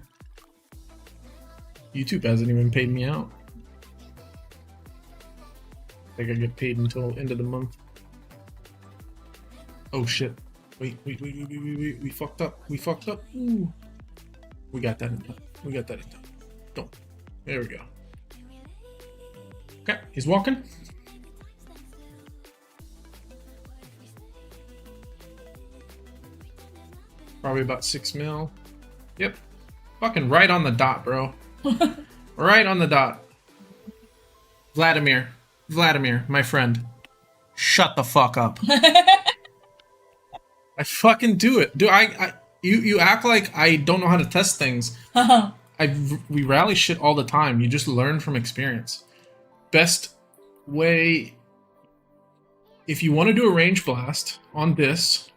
YouTube hasn't even paid me out. I think I get paid until end of the month. Oh shit. Wait. We fucked up. Ooh. We got that in time. Don't. There we go. Okay, he's walking. Probably about 6 mil. Yep. Fucking right on the dot, bro. Right on the dot. Vladimir, Vladimir, my friend, shut the fuck up. I fucking do it. You act like I don't know how to test things. We rally shit all the time. You just learn from experience. Best way, if you want to do a range blast on this,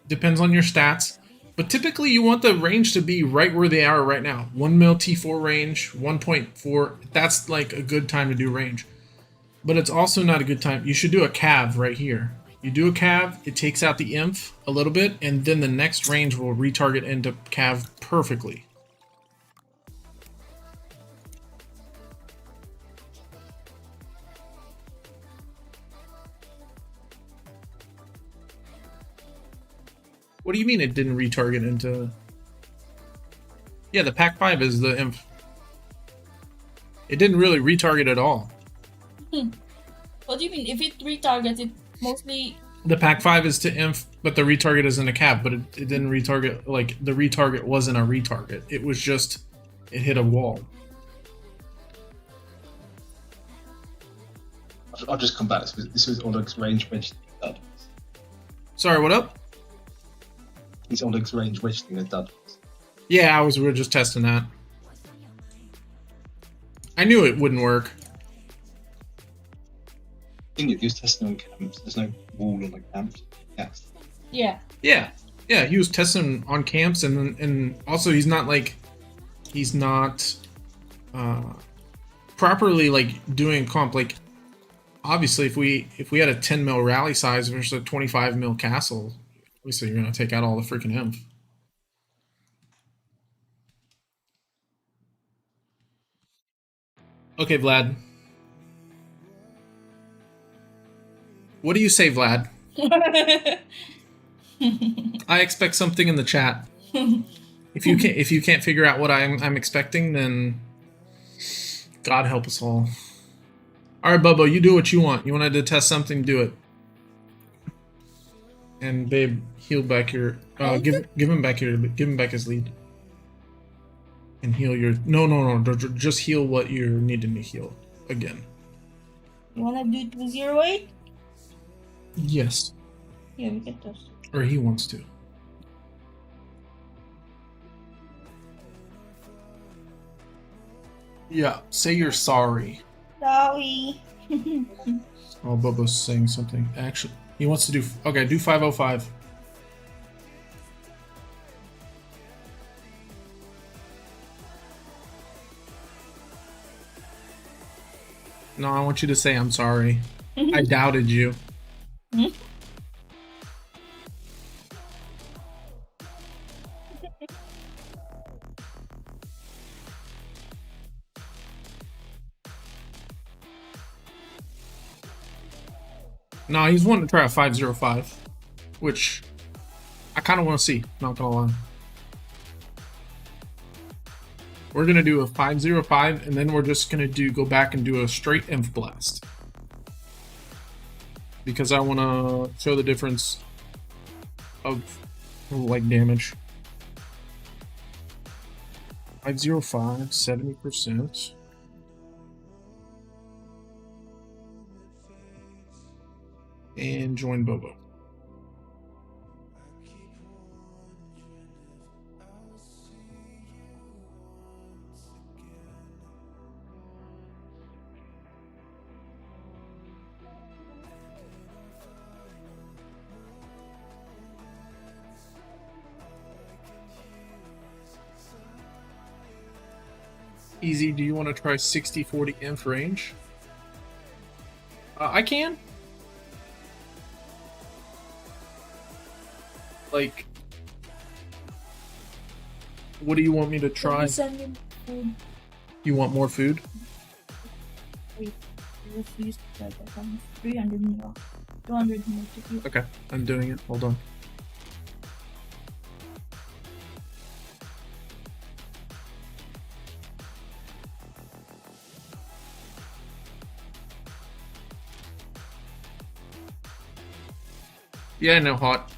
depends on your stats, but typically you want the range to be right where they are right now. 1 mil T4 range, 1.4, that's like a good time to do range. But it's also not a good time. You should do a cav right here. You do a cav, it takes out the inf a little bit, and then the next range will retarget into cav perfectly. What do you mean it didn't retarget into... Yeah, the Pack 5 is the inf. It didn't really retarget at all. What do you mean? If it retargets, it mostly... The Pack 5 is to inf, but the retarget is in a cap, but it didn't retarget, like, the retarget wasn't a retarget. It was just, it hit a wall. I'll just come back. This was Olegs range wedge dud. Sorry, what up? This Olegs range wedge thing a dud. Yeah, we were just testing that. I knew it wouldn't work. I think if you're testing on camps, there's no wall on the camps. Yes. Yeah. Yeah, he was testing on camps, and also he's not properly like doing comp. Like, obviously, if we had a 10 mil rally size versus a 25 mil castle, obviously you're gonna take out all the freaking inf. Okay, Vlad. What do you say, Vlad? I expect something in the chat. If you can't figure out what I'm expecting, then God help us all. All right, Bubba, you do what you want. You wanted to test something, do it. And babe, heal back your. Give him back his lead. And heal your. No. Just heal what you're needing to heal again. You wanna do 208? Yes. Yeah, we can test. Or he wants to. Yeah, say you're sorry. Sorry. Oh, Bubba's saying something. Actually, he wants to do... Okay, do 505. No, I want you to say I'm sorry. I doubted you. No, he's wanting to try a 505, which I kind of want to see, not gonna lie. We're gonna do a 505, and then we're just gonna go back and do a straight inf blast. Because I want to show the difference of, like, damage. 505, 70%. And join Bobo. Easy, do you want to try 60-40 inf range? I can. Like, what do you want me to try? Send him food. You want more food? Wait, refuse to try that. 300 more. 200 more to you. Okay, I'm doing it. Hold on. Yeah, no hot.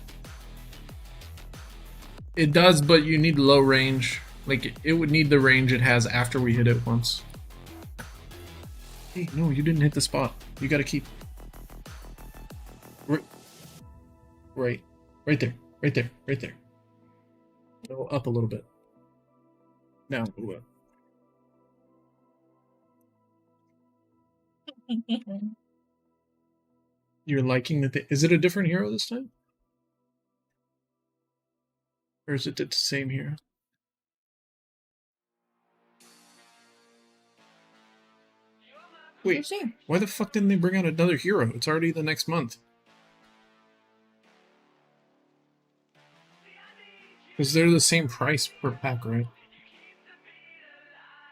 It does, but you need low range. Like, it would need the range it has after we hit it once. Hey, no, you didn't hit the spot. You gotta keep. Right there, right there, right there. Go up a little bit. Now, move up. You're liking that? Is it a different hero this time? Or is it the same hero? Wait, why the fuck didn't they bring out another hero? It's already the next month. Because they're the same price per pack, right?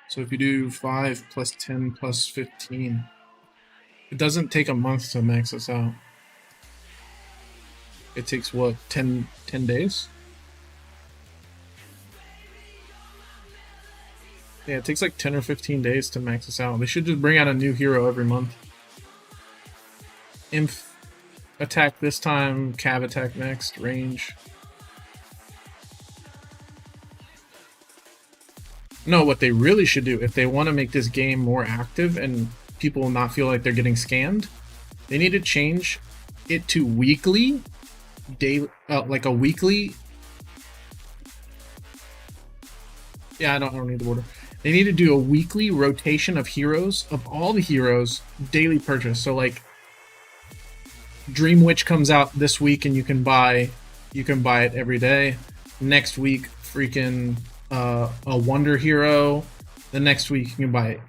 So if you do 5 plus 10 plus 15, it doesn't take a month to max this out. It takes what, 10 days? Yeah, it takes like 10 or 15 days to max this out. They should just bring out a new hero every month. Inf attack this time, cav attack next, range. No, what they really should do, if they want to make this game more active and people will not feel like they're getting scanned, they need to change it to weekly, like a weekly. Yeah, I don't need the order. They need to do a weekly rotation of heroes, of all the heroes, daily purchase. So like Dream Witch comes out this week and you can buy it every day. Next week, freaking a Wonder Hero. The next week you can buy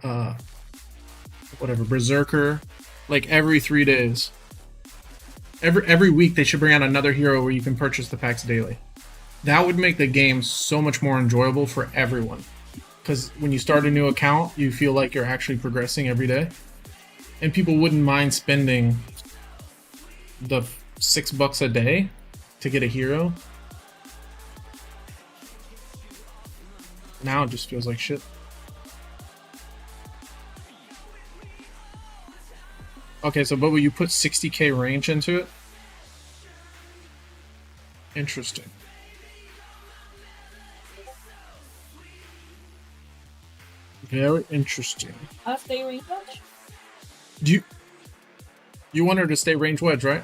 whatever, Berserker. Like every 3 days. Every week they should bring out another hero where you can purchase the packs daily. That would make the game so much more enjoyable for everyone. Because when you start a new account, you feel like you're actually progressing every day. And people wouldn't mind spending the $6 a day to get a hero. Now it just feels like shit. Okay, so but will you put 60k range into it? Interesting. Very interesting. I'll stay range wedge. Do you want her to stay range wedge, right?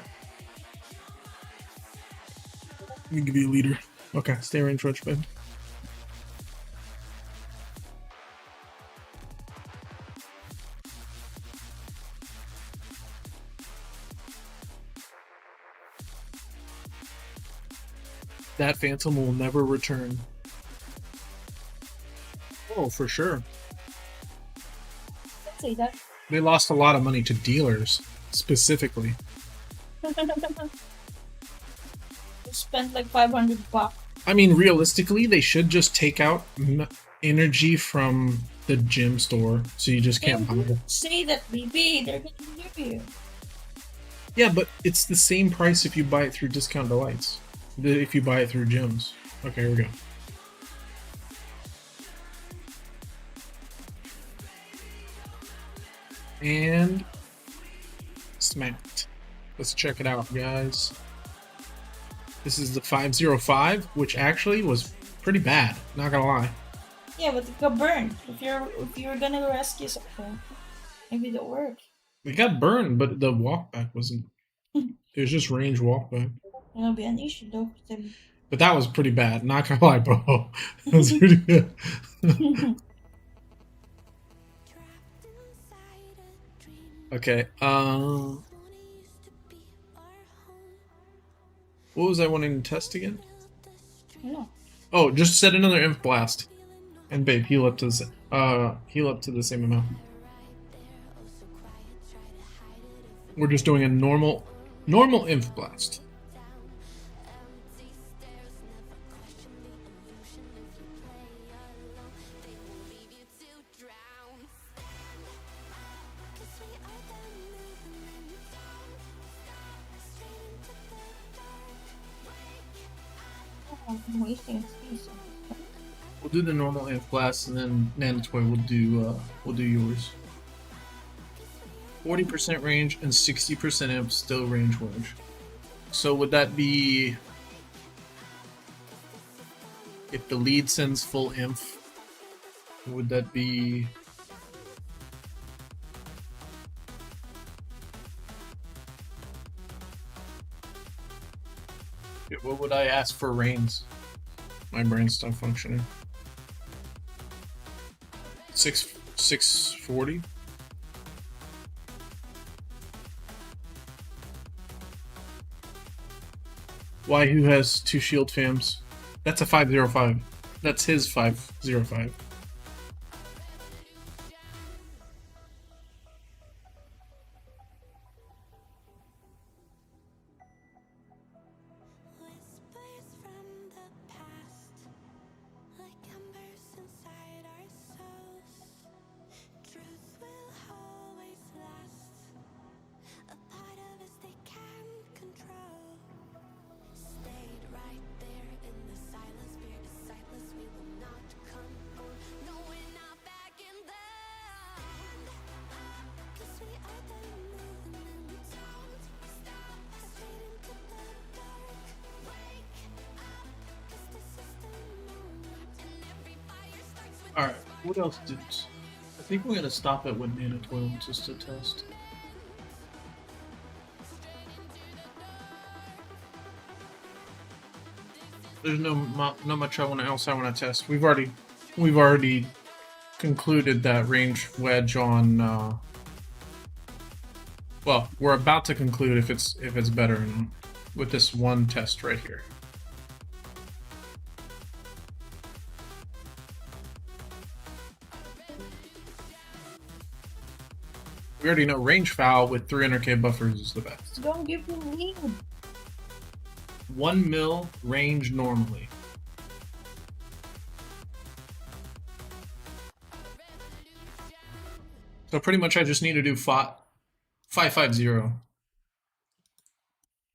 Let me give you a leader. Okay, stay range wedge, babe. That Phantom will never return. Oh, for sure. Let's say that. They lost a lot of money to dealers, specifically. You spent like $500. I mean, realistically, they should just take out energy from the gym store, so you just can't buy it. Say that, BB. They're gonna hear you. Yeah, but it's the same price if you buy it through Discount Delights. If you buy it through gyms. Okay, here we go. And smacked. Let's check it out, guys. This is the 505, which actually was pretty bad, not gonna lie. Yeah, but it got burned. If you're gonna rescue something, maybe it'll work. It got burned, but the walkback wasn't. It was just range walkback. It'll be an issue though. But that was pretty bad, not gonna lie, bro. That was pretty good. Okay, what was I wanting to test again? No. Oh, just set another Inf Blast. And babe, heal up to the same amount. We're just doing a normal Inf Blast. I'm wasting space. We'll do the normal Inf Blast, and then Nanitoy will do yours. 40% range and 60% Inf, still range wedge. So would that be if the lead sends full Inf? Would that be Yeah, what would I ask for range? My brain's still functioning. 640. Why? Who has 2 shield fams? That's a 505. That's his 505. Whispers from the past, like embers inside our souls. Truth will always last. A part of us they can't control. Stayed right there in the silence, fear is sightless. We will not come on. No, we're not backing down. 'Cause we are the movement. Don't stop. Straight into the dark. Wake up. 'Cause this is the moment. And every fire starts with Alright, what else did... I think we're gonna stop at what Nana toiled just to test. There's no much else I want to test. We've already concluded that range wedge on. Well, we're about to conclude if it's better with this one test right here. We already know range foul with 300k buffers is the best. Don't give me lead. 1 mil range normally. So pretty much I just need to do 550.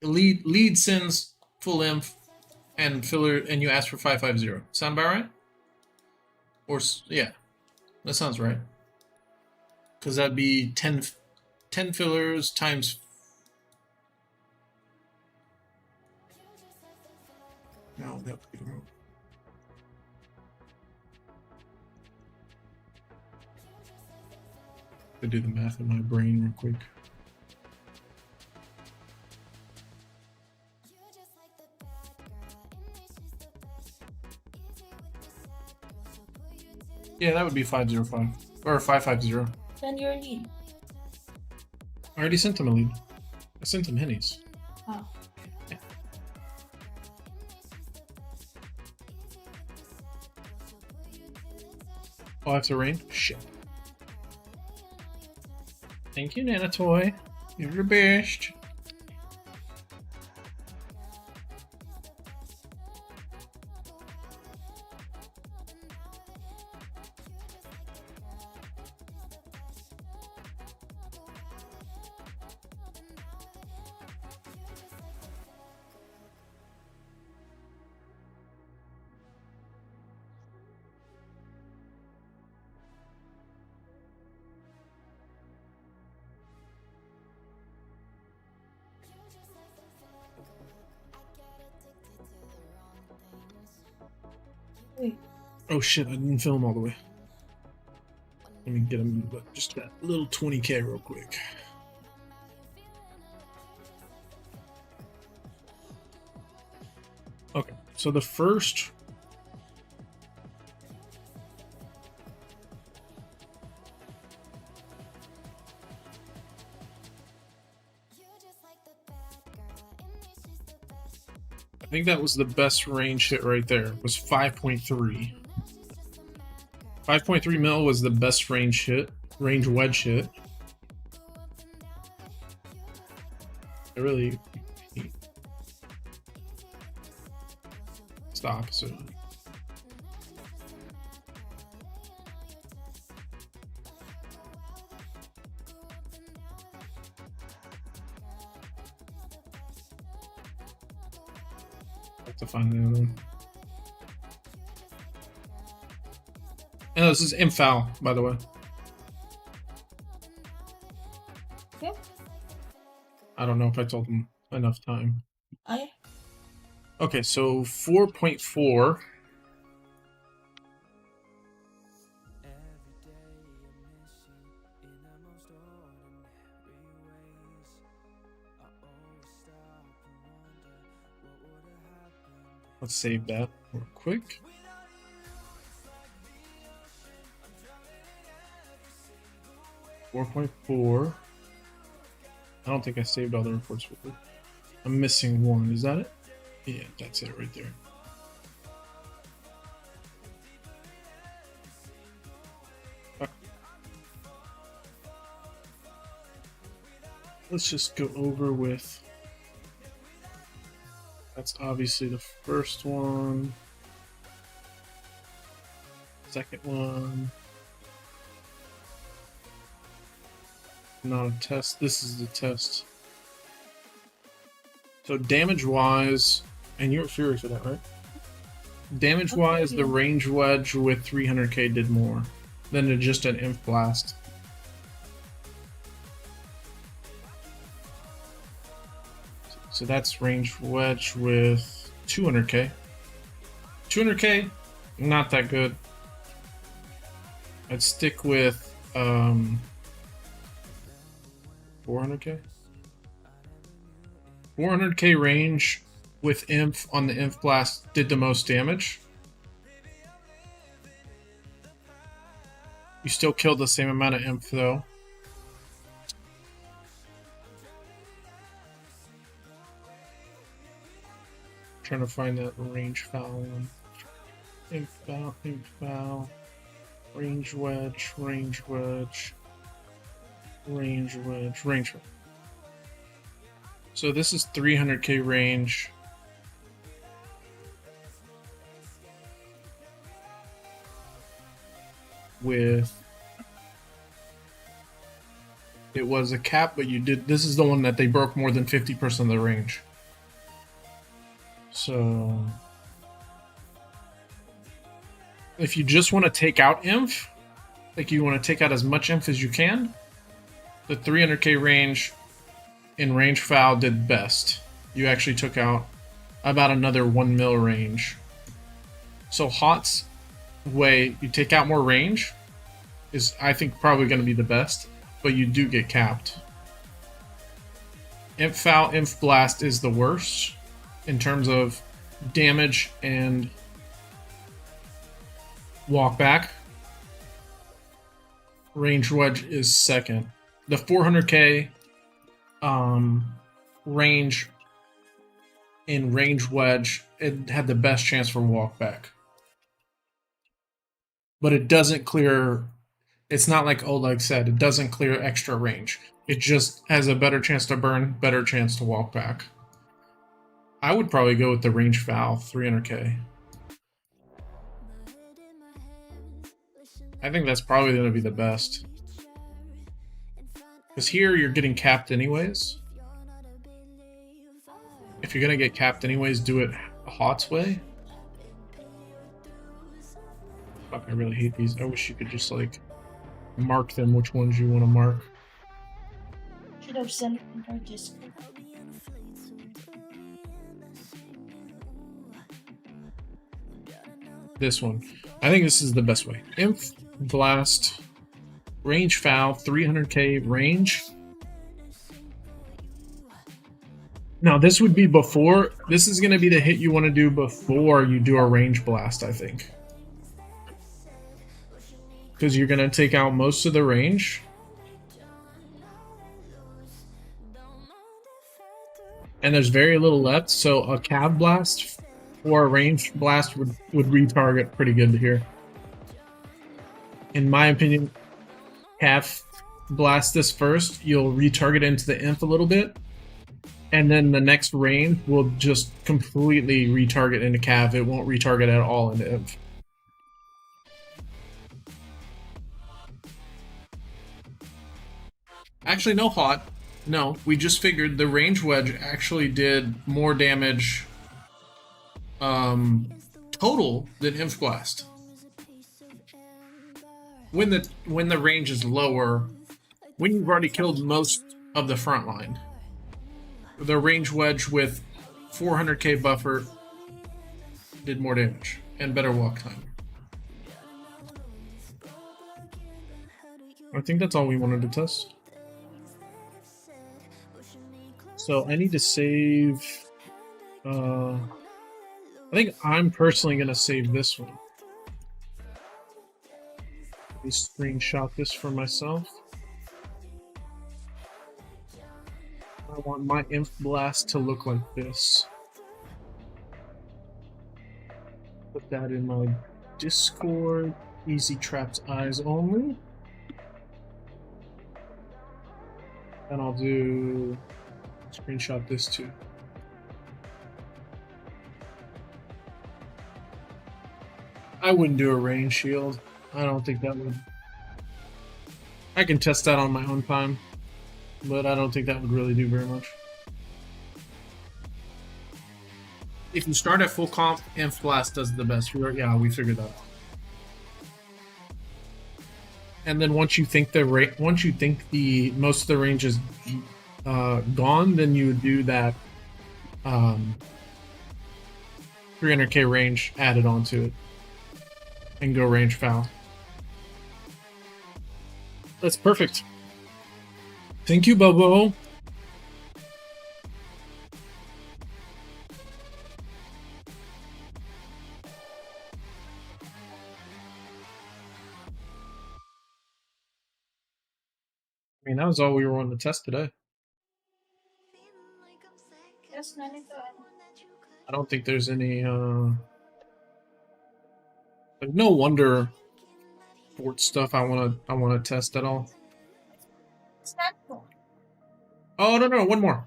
Lead sends full inf and filler, and you ask for 550. Sound about right? Or yeah, that sounds right. Because that'd be 10 fillers times. No, that would be wrong. I do the math in my brain real quick. Yeah, that would be 505 or 550. Send your lead. I already sent him a lead. I sent him hennies. Oh. Yeah. Oh, that's a rain? Shit. Thank you, Nana Toy. You're the best. Wait. Oh shit, I didn't film all the way. Let me get him just that little 20k real quick. Okay, so the first I think that was the best range hit right there, was 5.3. 5.3 mil was the best range wedge hit. I really... It's the opposite. I have to find the other one. And this is infoul, by the way. Okay. I don't know if I told him enough time. I Okay, so 4.4. Let's save that real quick. .4. I don't think I saved all the reports with it. I'm missing one. Is that it? Yeah, that's it right there. Let's just go over with. That's obviously the first one. Second one. Not a test. This is the test. So damage-wise, and you're Fury for that, right? Damage-wise, the range wedge with 300k did more than just an Inf Blast. So that's range wedge with 200k. 200k, not that good. I'd stick with 400k. 400k range with Inf on the Inf Blast did the most damage. You still killed the same amount of Inf though. Trying to find that range foul one. Inf foul, range wedge, range wedge, range wedge, range wedge. So this is 300k range. With it was a cap, but you did. This is the one that they broke more than 50% of the range. So if you just want to take out Inf, like you want to take out as much Inf as you can, the 300k range in range foul did best. You actually took out about another 1 mil range. So Hot's way, you take out more range, is I think probably going to be the best, but you do get capped. Inf foul, Inf blast is the worst in terms of damage and walk back. Range wedge is second. The 400k range in range wedge, it had the best chance for walk back. But it doesn't clear, it's not like Oleg said, it doesn't clear extra range. It just has a better chance to burn, better chance to walk back. I would probably go with the range foul, 300k. I think that's probably going to be the best. Because here you're getting capped anyways. If you're going to get capped anyways, do it Hot's way. Fuck, I really hate these. I wish you could just like mark them which ones you want to mark. Should have sent it in our Discord. This one. I think this is the best way. Inf blast, range foul, 300k range. Now this would be before, this is going to be the hit you want to do before you do a range blast, I think. Because you're going to take out most of the range. And there's very little left, so a cav blast or a range blast would retarget pretty good here. In my opinion, cav blast this first, you'll retarget into the Inf a little bit, and then the next range will just completely retarget into cav. It won't retarget at all into Inf. Actually, no Hot. No, we just figured the range wedge actually did more damage total than Inf Blast. When the range is lower, when you've already killed most of the front line, the range wedge with 400k buffer did more damage and better walk time. I think that's all we wanted to test. So I need to save I think I'm personally gonna save this one. Let me screenshot this for myself. I want my Inf Blast to look like this. Put that in my Discord. Eztrapz eyes only. And I'll do screenshot this too. I wouldn't do a rain shield. I don't think that would. I can test that on my own time, but I don't think that would really do very much. If you start at full comp, Inf Blast does the best. Yeah, we figured that out. And then once you think the most of the range is gone, then you would do that 300k range added onto it and go range foul. That's perfect. Thank you, Bobo. I mean, that was all we were on the test today. Yes, Nanito. I don't think there's any, like, no wonder fort stuff I wanna test at all. It's not cool. Oh no, one more.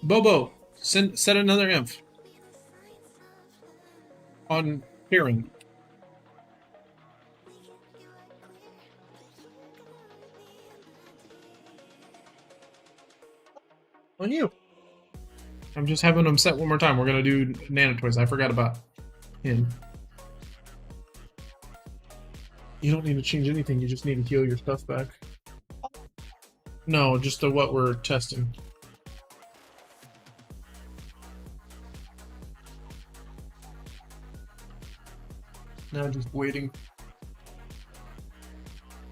Bobo, set another inf on Karen. On you. I'm just having him set one more time. We're gonna do Nanitoys. I forgot about him. You don't need to change anything. You just need to heal your stuff back. No, just what we're testing. Now just waiting.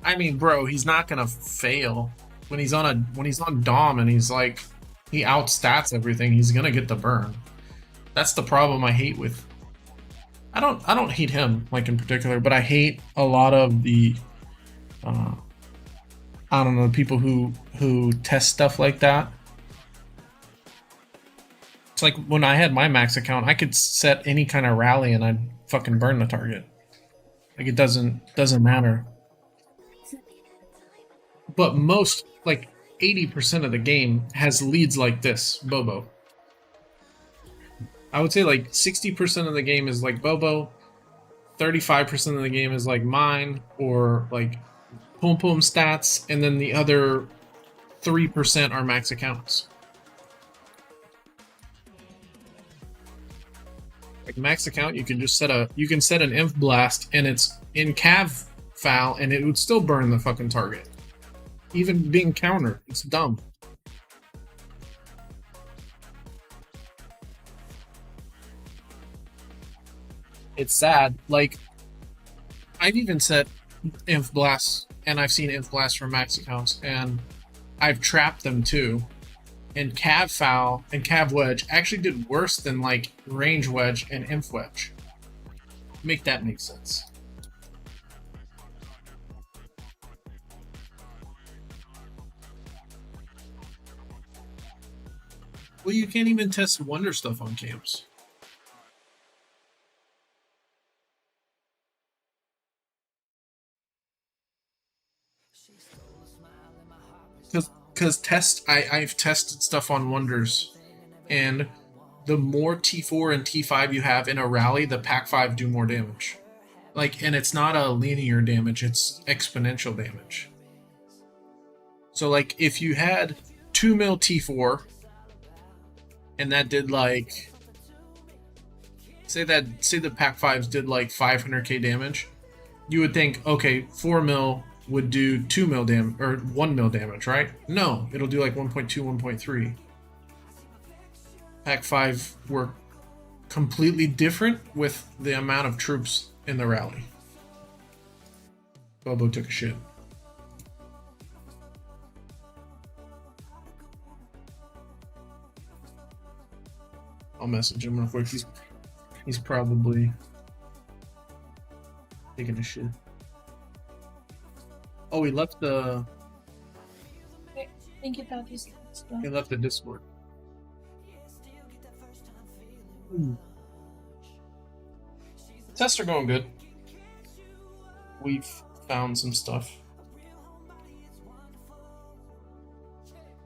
I mean, bro, he's not gonna fail when he's on Dom and he's like he outstats everything. He's gonna get the burn. That's the problem I hate with. I don't hate him like in particular, but I hate a lot of the I don't know, people who test stuff like that. It's like when I had my max account, I could set any kind of rally and I'd fucking burn the target. Like it doesn't matter. But most, like 80% of the game has leads like this, Bobo. I would say like 60% of the game is like Bobo, 35% of the game is like mine or like Pum Pum stats, and then the other 3% are max accounts. Like max account, you can just set an Inf Blast and it's in Cav Foul and it would still burn the fucking target. Even being countered. It's dumb. It's sad. Like, I've even set Inf Blasts, and I've seen Inf Blasts from max accounts, and I've trapped them too. And Cav Foul and Cav Wedge actually did worse than like Range Wedge and Inf Wedge. Make that make sense. Well, you can't even test wonder stuff on camps. Because I've tested stuff on wonders, and the more T4 and T5 you have in a rally, the Pack 5 do more damage. Like, and it's not a linear damage, it's exponential damage. So like if you had 2 mil T4 and that did like say the Pack 5s did like 500k damage, you would think, okay, 4 mil would do 2 mil damage or 1 mil damage, right? No, it'll do like 1.2, 1.3. Pack 5 were completely different with the amount of troops in the rally. Bobo took a shit. I'll message him real quick. He's probably taking a shit. Oh, he left the Thank you, Tatis. he left the Discord. Tests are going good. We've found some stuff.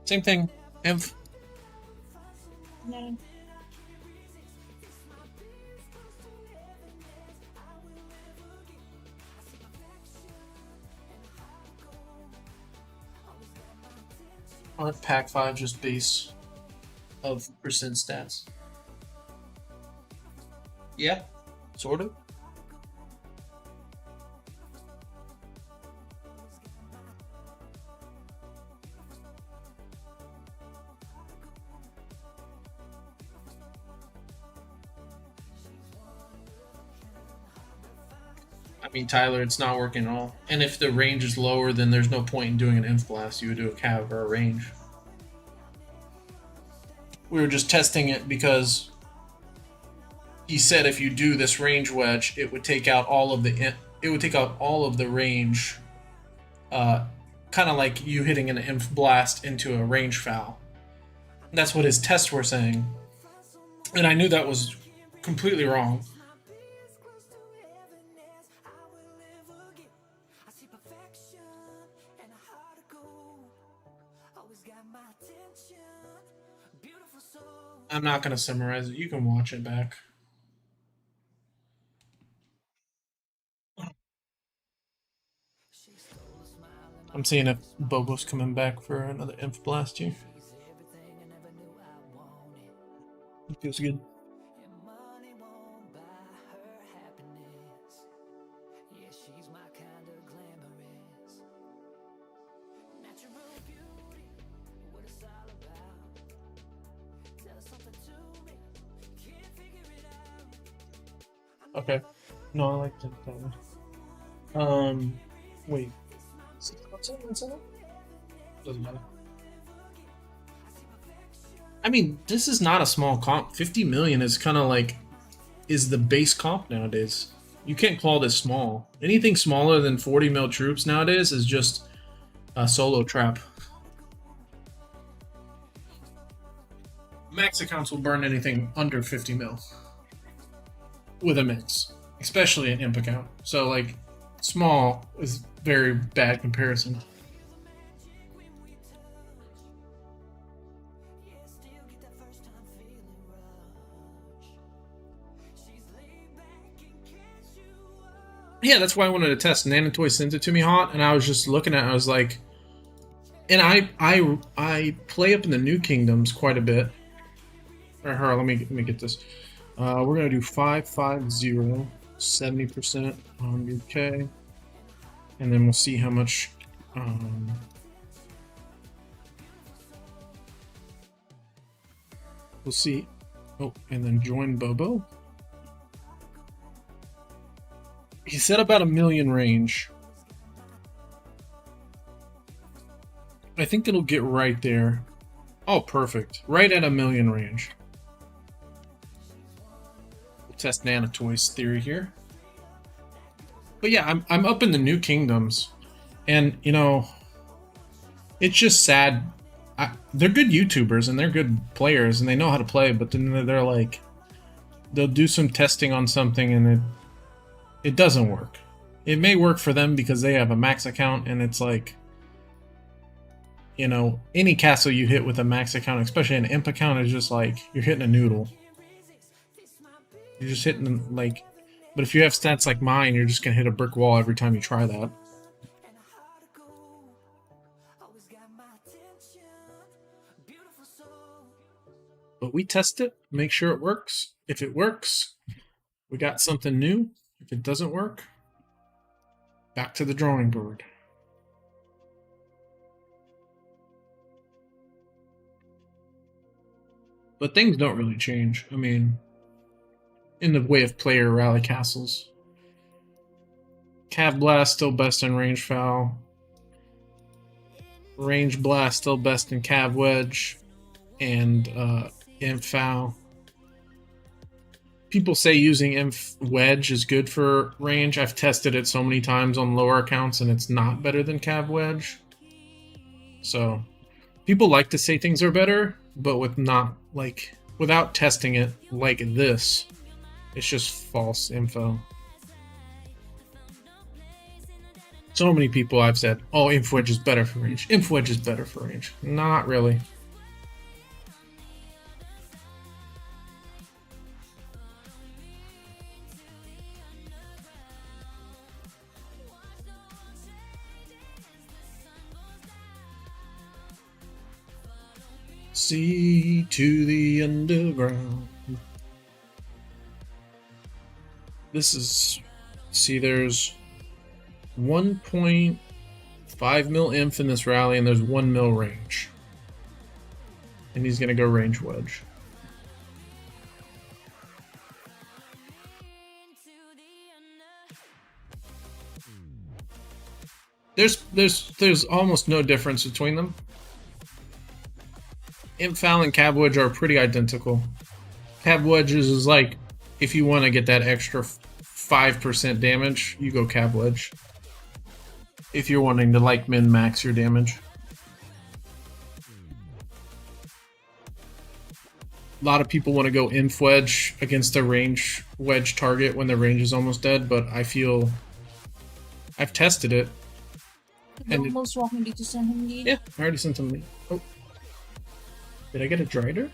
Same thing. Inf. No. Aren't Pack 5 just base of percent stats? Yeah, sort of. I mean, Tyler, it's not working at all. And if the range is lower, then there's no point in doing an inf blast. You would do a cav or a range. We were just testing it because he said if you do this range wedge, it would take out all of the range, kind of like you hitting an inf blast into a range foul. That's what his tests were saying, and I knew that was completely wrong. I'm not going to summarize it. You can watch it back. I'm seeing if Bobo's coming back for another inf blast here. It feels good. Okay. No, I like that. Wait. Doesn't matter. I mean, this is not a small comp. 50 million is kind of like is the base comp nowadays. You can't call this small. Anything smaller than 40 mil troops nowadays is just a solo trap. Max accounts will burn anything under 50 mil with a mix, especially an imp account. So like small is very bad comparison. Yeah, that's why I wanted to test. Nanatoy sent it to me hot, and I was just looking at it. I was like, and I play up in the New Kingdoms quite a bit. Or her, let me get this. We're gonna do 550, 70% on UK, and then we'll see how much. We'll see. Oh, and then join Bobo. He said about 1 million range. I think it'll get right there. Oh, perfect. Right at 1 million range. We'll test Nanatoy's theory here. But yeah, I'm up in the New Kingdoms. And, you know, it's just sad. They're good YouTubers and they're good players and they know how to play, but then they're like, they'll do some testing on something and it doesn't work. It may work for them because they have a max account and it's like, you know, any castle you hit with a max account, especially an imp account, is just like, you're hitting a noodle. You're just hitting, like, but if you have stats like mine, you're just going to hit a brick wall every time you try that. But we test it, make sure it works. If it works, we got something new. If it doesn't work, back to the drawing board. But things don't really change. I mean, in the way of player rally castles. Cav Blast still best in range foul. Range Blast still best in Cav Wedge and Imp Foul. people say using inf wedge is good for range. I've tested it so many times on lower accounts, and it's not better than cav wedge. So people like to say things are better, but without testing it like this, it's just false info. So many people I've said, oh, inf wedge is better for range. Inf wedge is better for range. Not really. Sea to the underground. This is, see, there's 1.5 mil inf in this rally, and there's 1 mil range. And he's gonna go range wedge. There's almost no difference between them. Imp Foul and Cab Wedge are pretty identical. Cab Wedges is like, if you want to get that extra 5% damage, you go Cab Wedge. If you're wanting to like min-max your damage. A lot of people want to go Inf Wedge against a range wedge target when the range is almost dead, but I feel I've tested it. You almost want me to send him lead? Yeah, I already sent him lead. Oh. Did I get a Drider?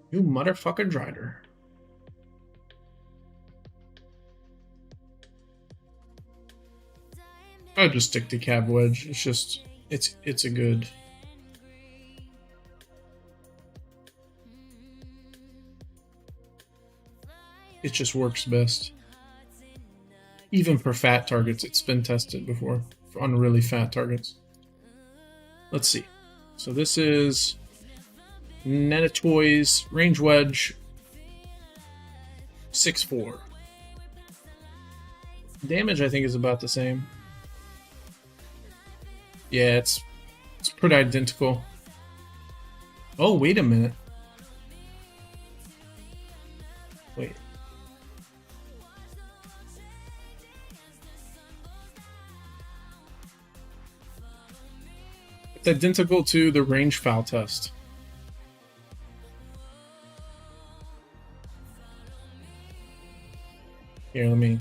You motherfucker Drider. I'll just stick to Cab Wedge. It's just, it's a good. It just works best. Even for fat targets, it's been tested before. On really fat targets. Let's see. So this is Netatoy's range wedge 6-4. Damage I think is about the same. Yeah, it's pretty identical. Oh, wait a minute. Wait. It's identical to the range foul test. Here, let me.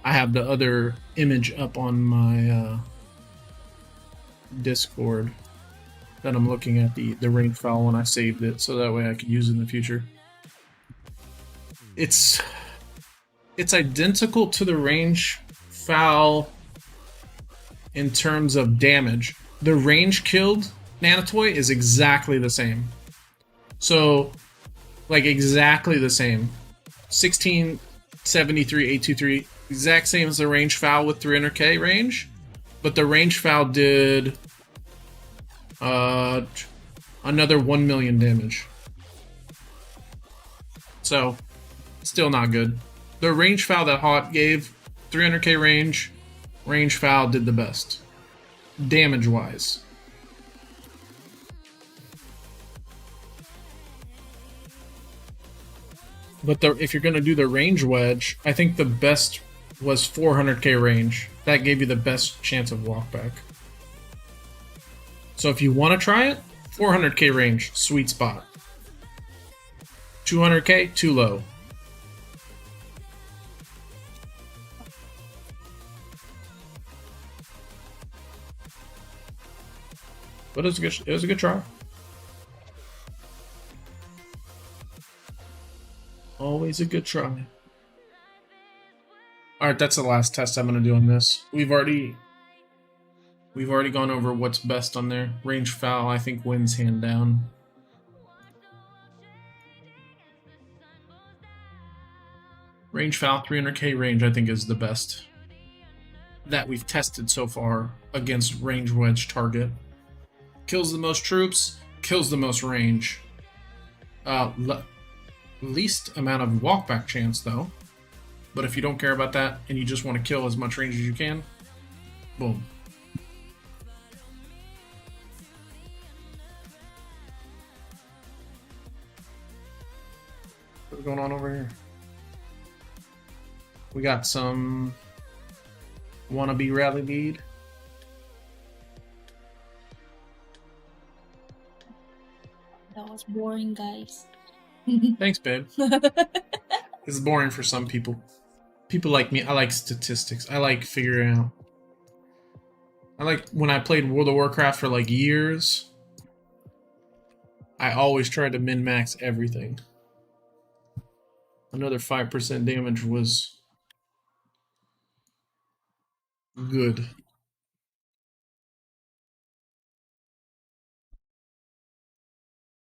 I have the other image up on my Discord that I'm looking at the range foul when I saved it, so that way I could use it in the future. It's identical to the range foul in terms of damage. The range killed Nanatoy is exactly the same. So, like, exactly the same. 1673, 823, exact same as the range foul with 300k range, but the range foul did another 1 million damage. So, still not good. The range foul that Hot gave, 300k range foul did the best, damage-wise. But if you're going to do the range wedge, I think the best was 400k range. That gave you the best chance of walkback. So if you want to try it, 400k range, sweet spot. 200k, too low. But it was a good try. Always a good try. Alright, that's the last test I'm going to do on this. We've already gone over what's best on there. Range foul, I think, wins hand down. Range foul, 300k range, I think, is the best that we've tested so far against range wedge target. Kills the most troops, kills the most range. Least amount of walkback chance, though. But if you don't care about that and you just want to kill as much range as you can, boom. What's going on over here? We got some wannabe rally lead. That was boring, guys. Thanks, babe. It's boring for some people. People like me, I like statistics. I like figuring out. I like when I played World of Warcraft for like years, I always tried to min-max everything. Another 5% damage was good.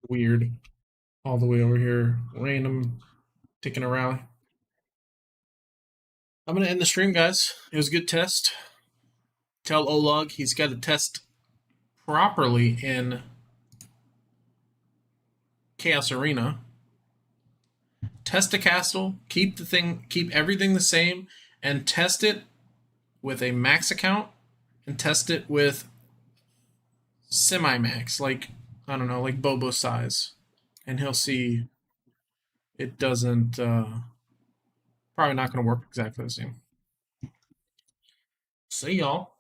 Weird. All the way over here. Random. Taking a rally. I'm going to end the stream, guys. It was a good test. Tell Oleg he's got to test properly in Chaos Arena. Test a castle, keep everything the same, and test it with a max account, and test it with semi-max, like, I don't know, like Bobo size. And he'll see it doesn't, probably not going to work exactly the same. See y'all.